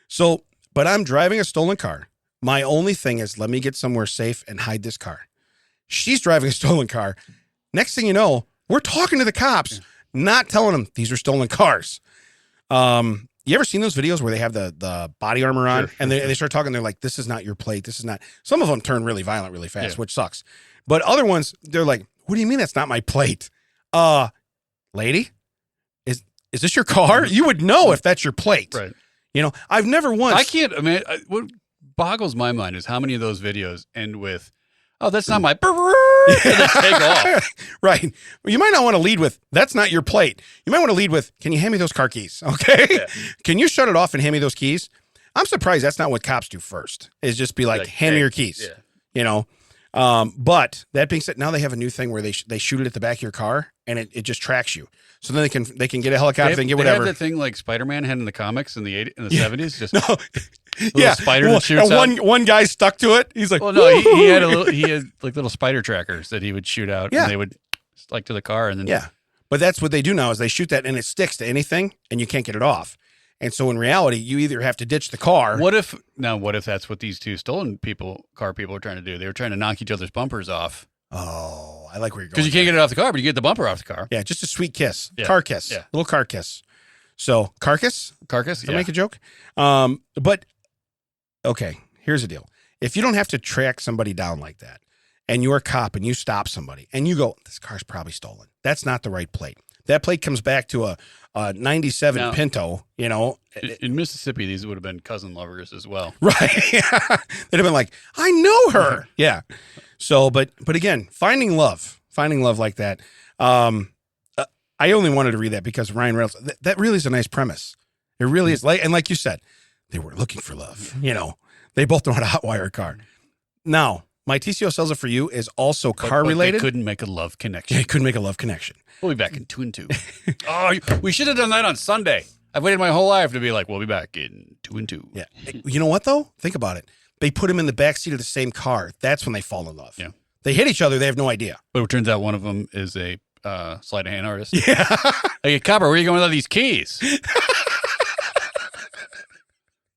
So, but I'm driving a stolen car. My only thing is, let me get somewhere safe and hide this car. She's driving a stolen car. Next thing you know, we're talking to the cops, not telling them these are stolen cars. You ever seen those videos where they have the body armor on and they start talking? They're like, this is not your plate. This is not. Some of them turn really violent really fast, which sucks. But other ones, they're like, what do you mean that's not my plate? Lady, is this your car? You would know if that's your plate. Right. You know, I've never once. I can't. I mean, what boggles my mind is how many of those videos end with, "Oh, that's not my," and then take off. Right. Well, you might not want to lead with, "That's not your plate." You might want to lead with, "Can you hand me those car keys?" Okay. Yeah. Can you shut it off and hand me those keys? I'm surprised that's not what cops do first. Is just be like hand me your keys. Yeah. You know. But that being said, now they have a new thing where they shoot it at the back of your car and it just tracks you. So then they can get a helicopter and get whatever. They have that thing like Spider-Man had in the comics in the 70s. Just no. Spider that shoots out. One guy stuck to it. He's like, well, no, he had like little spider trackers that he would shoot out, and they would stick to the car, and then But that's what they do now is they shoot that and it sticks to anything, and you can't get it off. And so in reality, you either have to ditch the car. What if that's what these 2 stolen car people are trying to do? They were trying to knock each other's bumpers off. Oh, I like where you're going. Because you can't get it off the car, but you get the bumper off the car. Yeah, just a sweet kiss. Yeah. Car kiss. Yeah. Little car kiss. So, carcass? Carcass, Did I make a joke? But, okay, here's the deal. If you don't have to track somebody down like that, and you're a cop and you stop somebody, and you go, this car's probably stolen. That's not the right plate. That plate comes back to a 97 Pinto, you know. In Mississippi, these would have been cousin lovers as well. Right. They'd have been like, I know her. Yeah. So, but again, finding love like that. I only wanted to read that because Ryan Reynolds, that really is a nice premise. It really is. Like you said, they were looking for love. You know, they both know how to hotwire a car. Now, my TCO sells it for you is also car related. They couldn't make a love connection. They couldn't make a love connection. We'll be back in 2 and 2. Oh, we should have done that on Sunday. I've waited my whole life to be like, we'll be back in 2 and 2. Yeah. You know what though? Think about it. They put him in the backseat of the same car. That's when they fall in love. Yeah. They hit each other. They have no idea. But it turns out one of them is a sleight of hand artist. Yeah. Hey, Copper, where are you going with all these keys?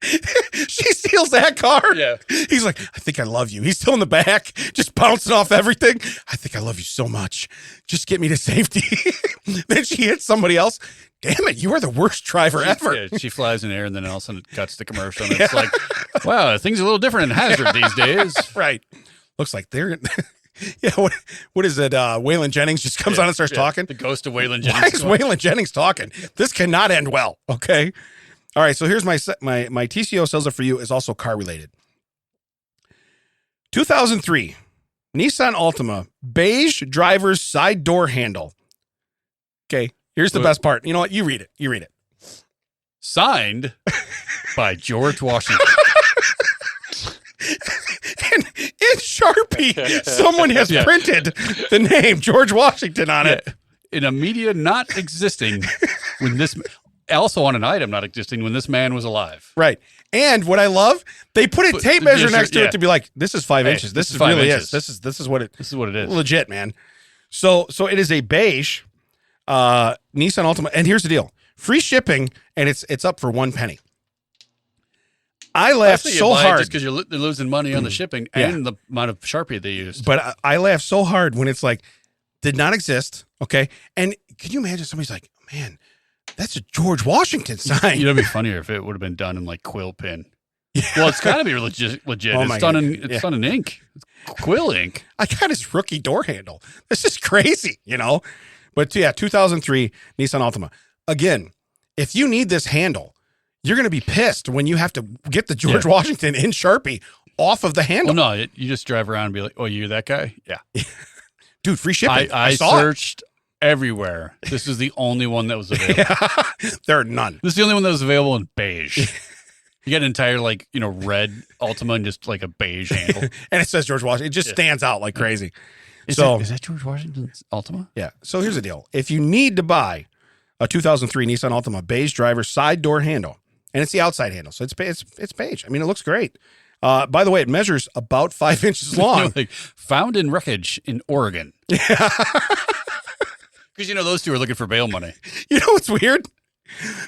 She steals that car. Yeah. He's like, I think I love you. He's still in the back, just bouncing off everything. I think I love you so much. Just get me to safety. Then she hits somebody else. Damn it, you are the worst driver ever. Yeah, she flies in the air, and then all of a sudden it cuts the commercial. And it's like, wow, things are a little different in Hazard these days. Right. Looks like they're... Yeah, what is it? Waylon Jennings just comes on and starts talking. The ghost of Waylon Jennings. Why is Waylon Jennings talking? This cannot end well, okay? All right, so here's my TCO sells it for you is also car related. 2003, Nissan Altima, beige driver's side door handle. Okay, here's the best part. You know what? You read it. Signed by George Washington. And in Sharpie, someone has printed the name George Washington on it. In a media not existing when this... Also on an item not existing when this man was alive. Right. And what I love, they put a tape measure next to it to be like, this is 5 inches. This is 5 really inches. This is what it is. Legit, man. So it is a beige Nissan Altima. And here's the deal. Free shipping, and it's up for 1 penny. I laughed so hard. Just because they're losing money on the shipping and the amount of Sharpie they used. But I laughed so hard when it's like, did not exist. Okay. And can you imagine somebody's like, man, that's a George Washington sign. You know, it'd be funnier if it would have been done in like quill pen. Yeah. Well, it's got to be legit. Oh it's done in ink, quill ink. I got his rookie door handle. This is crazy, you know. But yeah, 2003 Nissan Altima. Again, if you need this handle, you're going to be pissed when you have to get the George Washington in Sharpie off of the handle. Well, no, you just drive around and be like, "Oh, you're that guy?" Yeah, dude, free shipping. I searched everywhere. This is the only one that was available. There are none. This is the only one that was available in beige. You get an entire red Altima and just like a beige handle. And it says George Washington. It just stands out like crazy. Is that George Washington's Altima? Yeah. So here's the deal. If you need to buy a 2003 Nissan Altima beige driver side door handle, and it's the outside handle, so it's beige. I mean, it looks great. By the way, it measures about 5 inches long. Found in wreckage in Oregon. Yeah. Because, those two are looking for bail money. You know what's weird?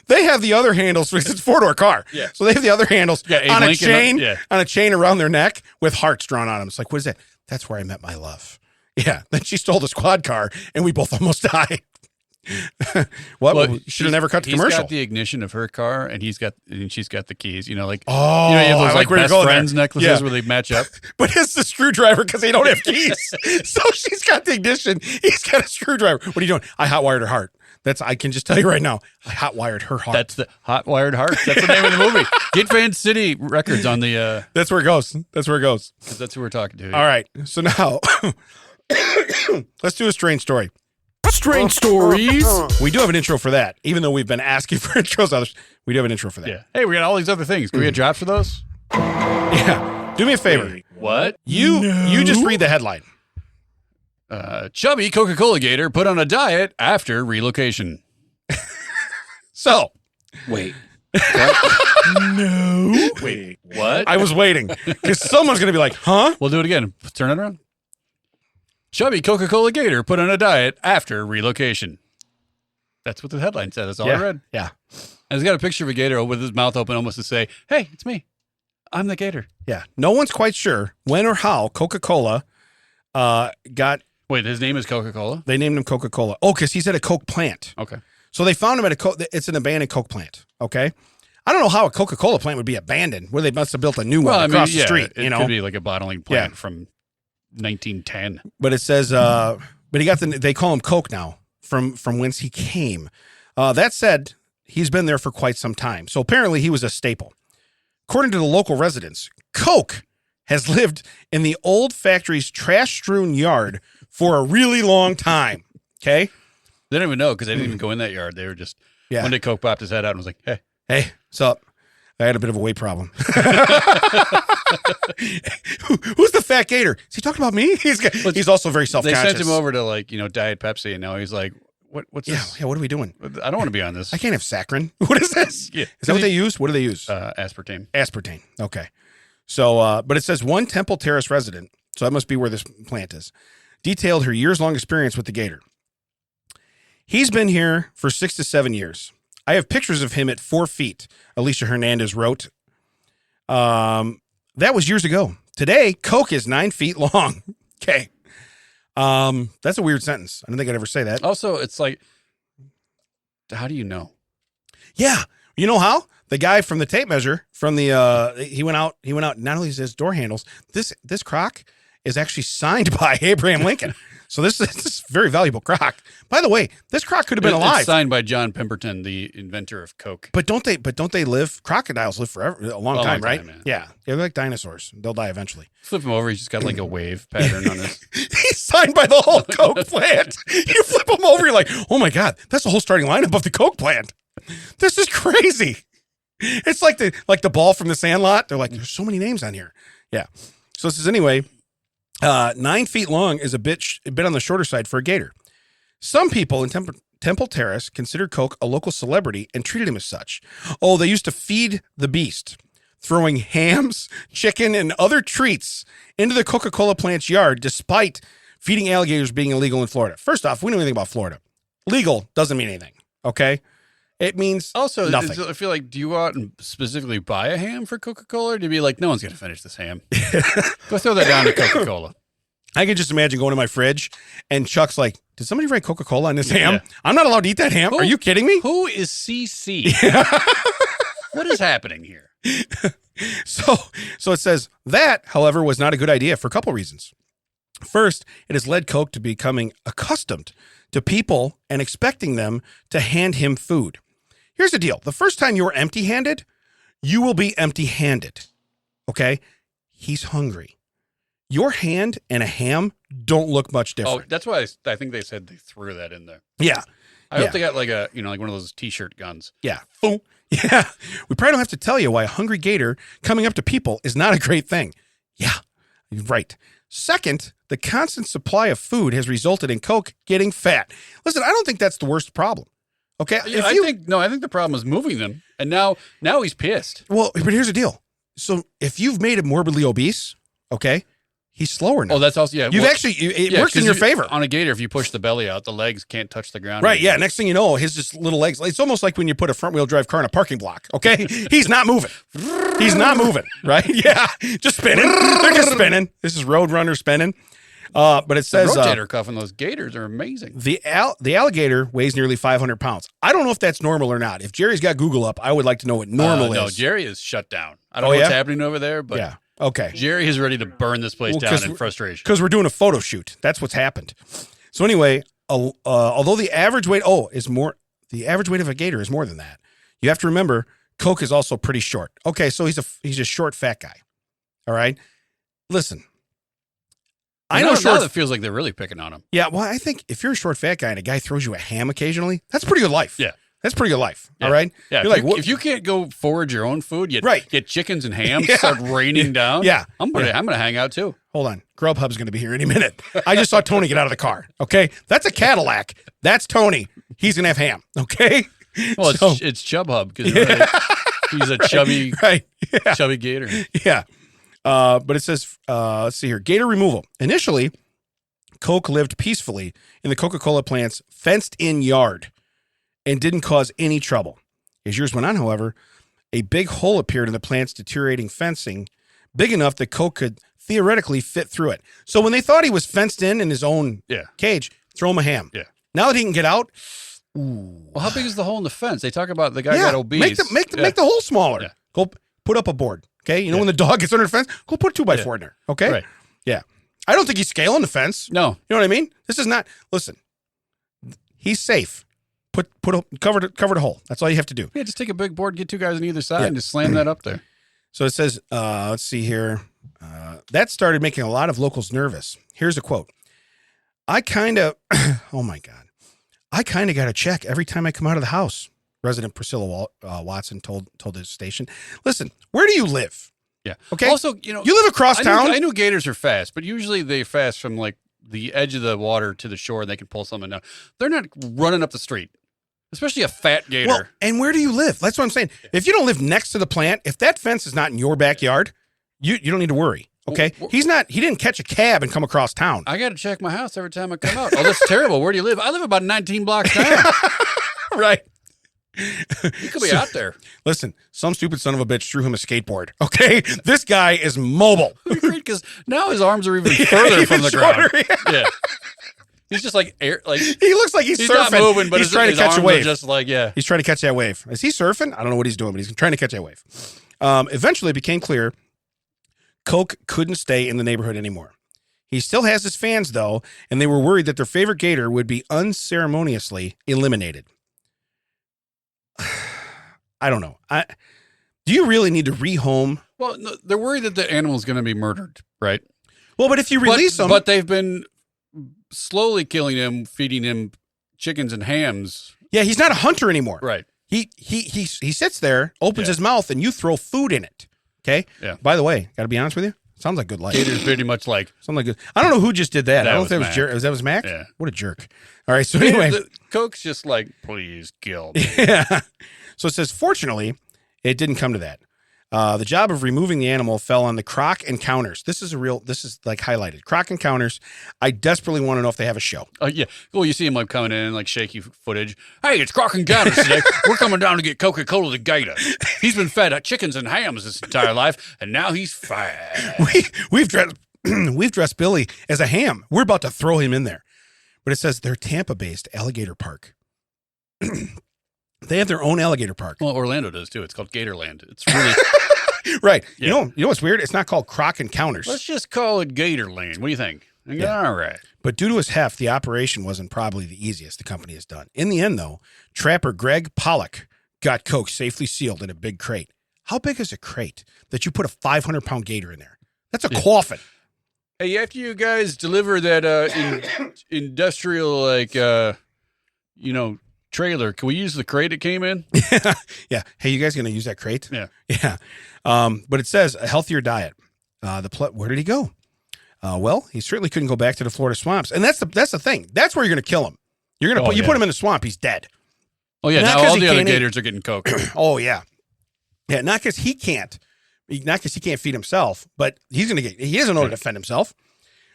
They have the other handles because it's a 4-door car. Yeah. So they have the other handles on a chain around their neck with hearts drawn on them. It's like, what is that? That's where I met my love. Yeah. Then she stole the squad car and we both almost died. Well, should have never cut the commercial. He's got the ignition of her car and she's got the keys, you have those best friends necklaces where they match up. But it's the screwdriver because they don't have keys. So she's got the ignition. He's got a screwdriver. What are you doing? I hot-wired her heart. I can just tell you right now, I hot-wired her heart. That's the hot-wired heart. That's the name of the movie. Get Fan City Records on the... That's where it goes. Because that's who we're talking to. All right. So now, let's do a strange story. Strange stories. We do have an intro for that, even though we've been asking for intros. We do have an intro for that. Yeah. Hey, we got all these other things. Can we get drops for those? Yeah. Do me a favor. Wait, what? You just read the headline. Chubby Coca-Cola gator put on a diet after relocation. So. Wait. What? No. Wait, what? I was waiting because someone's going to be like, huh? We'll do it again. Turn it around. Chubby Coca-Cola gator put on a diet after relocation. That's what the headline said. That's all I read. Yeah. And it's got a picture of a gator with his mouth open almost to say, hey, it's me. I'm the gator. Yeah. No one's quite sure when or how Coca-Cola got... Wait, his name is Coca-Cola? They named him Coca-Cola. Oh, because he's at a Coke plant. Okay. So they found him at it's an abandoned Coke plant. Okay. I don't know how a Coca-Cola plant would be abandoned where they must have built a new one across the street. It could be like a bottling plant from 1910. But it says, but he got they call him Coke now from whence he came. That said, he's been there for quite some time. So apparently he was a staple. According to the local residents, Coke has lived in the old factory's trash-strewn yard for a really long time. Okay. They don't even know because they didn't even go in that yard. They were just, one day Coke popped his head out and was like, hey, what's up? I had a bit of a weight problem. Who's the fat gator? Is he talking about me? He's also very self-conscious. They sent him over to Diet Pepsi, and now he's like, what's this? Yeah, what are we doing? I don't want to be on this. I can't have saccharin. What is this? Yeah. Is that what they use? What do they use? Aspartame. Aspartame. Okay. So, but it says one Temple Terrace resident, so that must be where this plant is, detailed her years-long experience with the gator. He's been here for 6 to 7 years. I have pictures of him at 4 feet, Alicia Hernandez wrote. That was years ago. Today, Coke is 9 feet long. Okay. That's a weird sentence. I don't think I'd ever say that. Also, it's like, how do you know? Yeah. You know how? The guy from the tape measure from the he went out, not only his door handles, this crock is actually signed by Abraham Lincoln. So this is a very valuable crock. By the way, this croc could have been alive. It's signed by John Pemberton, the inventor of Coke. But don't they live? Crocodiles live forever, a long time, right? Man. Yeah. They're like dinosaurs. They'll die eventually. Flip him over, he's just got like a wave pattern on his. He's signed by the whole Coke plant. You flip him over, you're like, oh my God, that's the whole starting lineup of the Coke plant. This is crazy. It's like the ball from the Sandlot. They're like, there's so many names on here. Yeah. So this is anyway. 9 feet long is a bit on the shorter side for a gator. Some people in Temple Terrace considered Coke a local celebrity and treated him as such. Oh, they used to feed the beast, throwing hams, chicken, and other treats into the Coca-Cola plant's yard, despite feeding alligators being illegal in Florida. First off, we don't know anything about Florida. Legal doesn't mean anything, okay? It means also nothing. I feel like, do you go out and specifically buy a ham for Coca-Cola, or do you be like, no one's going to finish this ham? Go throw that down to Coca-Cola. I can just imagine going to my fridge and Chuck's like, did somebody write Coca-Cola on this ham? Yeah. I'm not allowed to eat that ham. Are you kidding me? Who is CC? What is happening here? So it says that, however, was not a good idea for a couple reasons. First, it has led Coke to becoming accustomed to people and expecting them to hand him food. Here's the deal. The first time you're empty-handed, you will be empty-handed. Okay? He's hungry. Your hand and a ham don't look much different. Oh, that's why I think they said they threw that in there. Yeah. I hope they got like like one of those T-shirt guns. Yeah. Boom. Yeah. We probably don't have to tell you why a hungry gator coming up to people is not a great thing. Yeah. Right. Second, the constant supply of food has resulted in Coke getting fat. Listen, I don't think that's the worst problem. Okay? I think the problem is moving them. And now he's pissed. Well, but here's the deal. So if you've made him morbidly obese, okay, he's slower now. Oh, that's also, yeah. It works in your favor. On a gator, if you push the belly out, the legs can't touch the ground. Right, yeah. Next thing you know, his just little legs. It's almost like when you put a front-wheel drive car in a parking block, okay? He's not moving. He's not moving, right? Yeah, just spinning. They're just spinning. This is Roadrunner spinning. But it says... The rotator cuff and those gators are amazing. The alligator weighs nearly 500 pounds. I don't know if that's normal or not. If Jerry's got Google up, I would like to know what normal is. No, Jerry is shut down. I don't know what's happening over there, but... Yeah. Okay. Jerry is ready to burn this place down in frustration. Because we're doing a photo shoot. That's what's happened. So anyway, although the average weight the average weight of a gator is more than that. You have to remember, Coke is also pretty short. Okay, so he's a short, fat guy. All right? Listen. I know now it feels like they're really picking on him. Yeah, well, I think if you're a short, fat guy and a guy throws you a ham occasionally, that's pretty good life. Yeah. That's pretty good life. Yeah. All right. Yeah. If you can't go forage your own food, get chickens and hams start raining down. Yeah. I'm gonna hang out too. Hold on. Grubhub's gonna be here any minute. I just saw Tony get out of the car. Okay. That's a Cadillac. That's Tony. He's gonna have ham. Okay. Well, it's Chub Hub because he's a chubby, chubby gator. Yeah. But it says, let's see here. Gator removal. Initially, Coke lived peacefully in the Coca-Cola plant's fenced-in yard and didn't cause any trouble. As years went on, however, a big hole appeared in the plant's deteriorating fencing, big enough that Coke could theoretically fit through it. So when they thought he was fenced in his own cage, throw him a ham. Yeah. Now that he can get out, ooh. Well, how big is the hole in the fence? They talk about the guy got obese. Make the hole smaller. Yeah. Go put up a board. Okay, you know when the dog gets under the fence, go put a 2x4 in there. Okay, right. Yeah. I don't think he's scaling the fence. No, you know what I mean. This is not. Listen, he's safe. Cover the hole. That's all you have to do. Yeah, just take a big board, get two guys on either side, and just slam that up there. So it says, let's see here. That started making a lot of locals nervous. Here's a quote. I kind of, oh my God, I kind of got a check every time I come out of the house. Resident Priscilla Watson told his station. Listen, where do you live? Yeah. Okay. Also, you live across town. I know gators are fast, but usually they fast from like the edge of the water to the shore, and they can pull something down. They're not running up the street, especially a fat gator. Well, and where do you live? That's what I'm saying. If you don't live next to the plant, if that fence is not in your backyard, you don't need to worry. Okay, he didn't catch a cab and come across town. I got to check my house every time I come out. Oh, that's terrible. Where do you live? I live about 19 blocks down. Right. You could be out there. Listen, some stupid son of a bitch threw him a skateboard. Okay, this guy is mobile. Because now his arms are even further from the ground. Yeah. He's just like he looks like he's surfing. Not moving, but he's trying to catch a wave. Just like he's trying to catch that wave. Is he surfing? I don't know what he's doing, but he's trying to catch that wave. Eventually, it became clear Coke couldn't stay in the neighborhood anymore. He still has his fans though, and they were worried that their favorite gator would be unceremoniously eliminated. I don't know. Do you really need to rehome? Well, no, they're worried that the animal's going to be murdered, right? Well, but if you release him, but they've been slowly killing him, feeding him chickens and hams. Yeah, he's not a hunter anymore. Right. He sits there, opens his mouth, and you throw food in it. Okay. Yeah. By the way, got to be honest with you. Sounds like good life. Gator's pretty much like. Sounds like good. I don't know who just did that. I don't know if that was Jerk. That was Mac? Yeah. What a jerk. All right. So anyway. Coke's just like, please kill me. Yeah. So it says, fortunately, it didn't come to that. The job of removing the animal fell on the Croc Encounters. This is like highlighted. Croc Encounters. I desperately want to know if they have a show. Yeah. Well, you see him like coming in like shaky footage. Hey, it's Croc Encounters today. We're coming down to get Coca-Cola the gator. He's been fed chickens and hams his entire life, and now he's fat. We've dressed Billy as a ham. We're about to throw him in there. But it says they're Tampa-based alligator park. They have their own alligator park. Well, Orlando does too. It's called Gatorland. It's really right. Yeah. You know what's weird? It's not called Croc Encounters. Let's just call it Gatorland. What do you think? Yeah. All right. But due to his heft, the operation wasn't probably the easiest the company has done. In the end, though, trapper Greg Pollock got Coke safely sealed in a big crate. How big is a crate that you put a 500-pound gator in there? That's a coffin. Hey, after you guys deliver that industrial trailer, can we use the crate it came in? Yeah. Hey, you guys gonna use that crate? Yeah. Yeah. But it says a healthier diet. Where did he go? Well, he certainly couldn't go back to the Florida swamps, and that's the thing. That's where you're gonna kill him. You're gonna put him in the swamp. He's dead. Oh yeah. Not now all he the other can't gators are getting Coke. Oh yeah. Yeah. Not because he can't feed himself, but he doesn't know how to defend himself.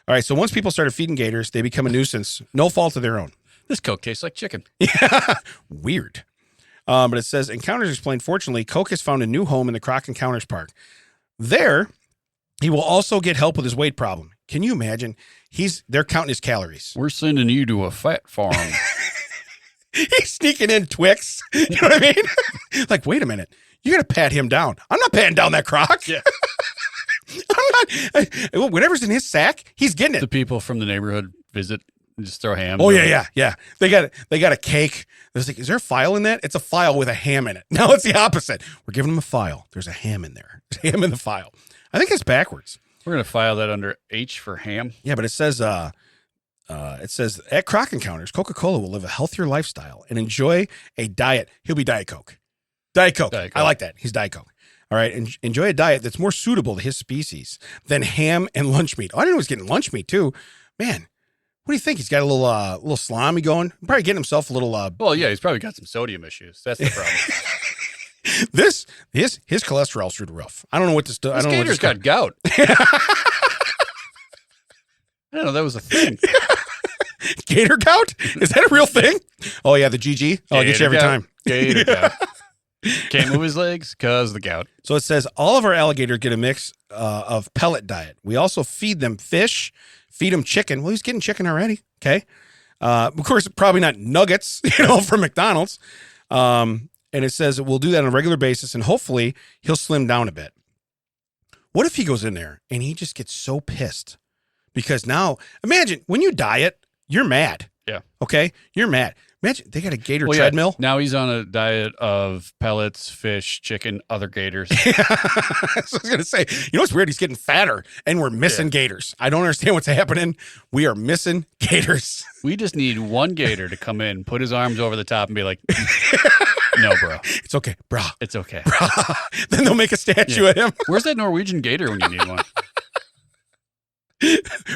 All right. So once people started feeding gators, they become a nuisance. No fault of their own. This Coke tastes like chicken. Yeah, weird. But it says, Encounters explained, fortunately, Coke has found a new home in the Croc Encounters Park. There, he will also get help with his weight problem. Can you imagine? They're counting his calories. We're sending you to a fat farm. He's sneaking in Twix. You know what I mean? Like, wait a minute. You got to pat him down. I'm not patting down that Croc. Yeah. I'm not. Whatever's in his sack, he's getting it. The people from the neighborhood visit. Just throw ham. Oh yeah. They got a cake. There's like, is there a file in that? It's a file with a ham in it. No, it's the opposite. We're giving them a file. There's a ham in there. There's ham in the file. I think it's backwards. We're gonna file that under H for ham. Yeah, but it says at Croc Encounters, Coca-Cola will live a healthier lifestyle and enjoy a diet. He'll be Diet Coke. Diet Coke. I like that. He's Diet Coke. All right, and enjoy a diet that's more suitable to his species than ham and lunch meat. Oh, I didn't know he was getting lunch meat too. Man. What do you think? He's got a little salami going. Probably getting himself a little. Well, yeah, he's probably got some sodium issues. That's the problem. His cholesterol's through the roof. I don't know what this does. This gator's got gout. I didn't know that was a thing. Gator gout? Is that a real thing? Oh yeah, the GG. Oh, I'll get you every time. Gator gout. Can't move his legs because of the gout. So it says all of our alligators get a mix of pellet diet. We also feed them fish. Feed him chicken. Well, he's getting chicken already. Okay. Of course, probably not nuggets, from McDonald's. And it says we'll do that on a regular basis, and hopefully he'll slim down a bit. What if he goes in there and he just gets so pissed? Because now, imagine when you diet, you're mad. Yeah. Okay. You're mad. Imagine they got a gator treadmill. Yeah. Now he's on a diet of pellets, fish, chicken, other gators. So I was going to say, what's weird? He's getting fatter and we're missing gators. I don't understand what's happening. We are missing gators. We just need one gator to come in, put his arms over the top and be like, no, bro. It's okay, bro. It's okay. Bro. Then they'll make a statue of him. Where's that Norwegian gator when you need one?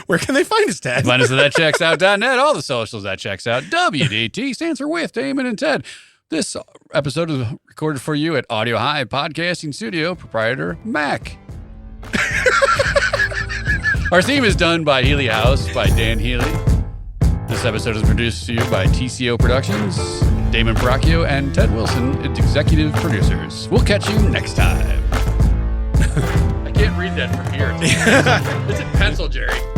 Where can they find us, Ted? Find us at thatchecksout.net, all the socials that checks out. WDT stands for with Damon and Ted. This episode is recorded for you at Audio High Podcasting Studio, proprietor Mac. Our theme is done by Healy House by Dan Healy. This episode is produced to you by TCO Productions, Damon Bracchio, and Ted Wilson, its executive producers. We'll catch you next time. I can't read that from here. It's in pencil, Jerry.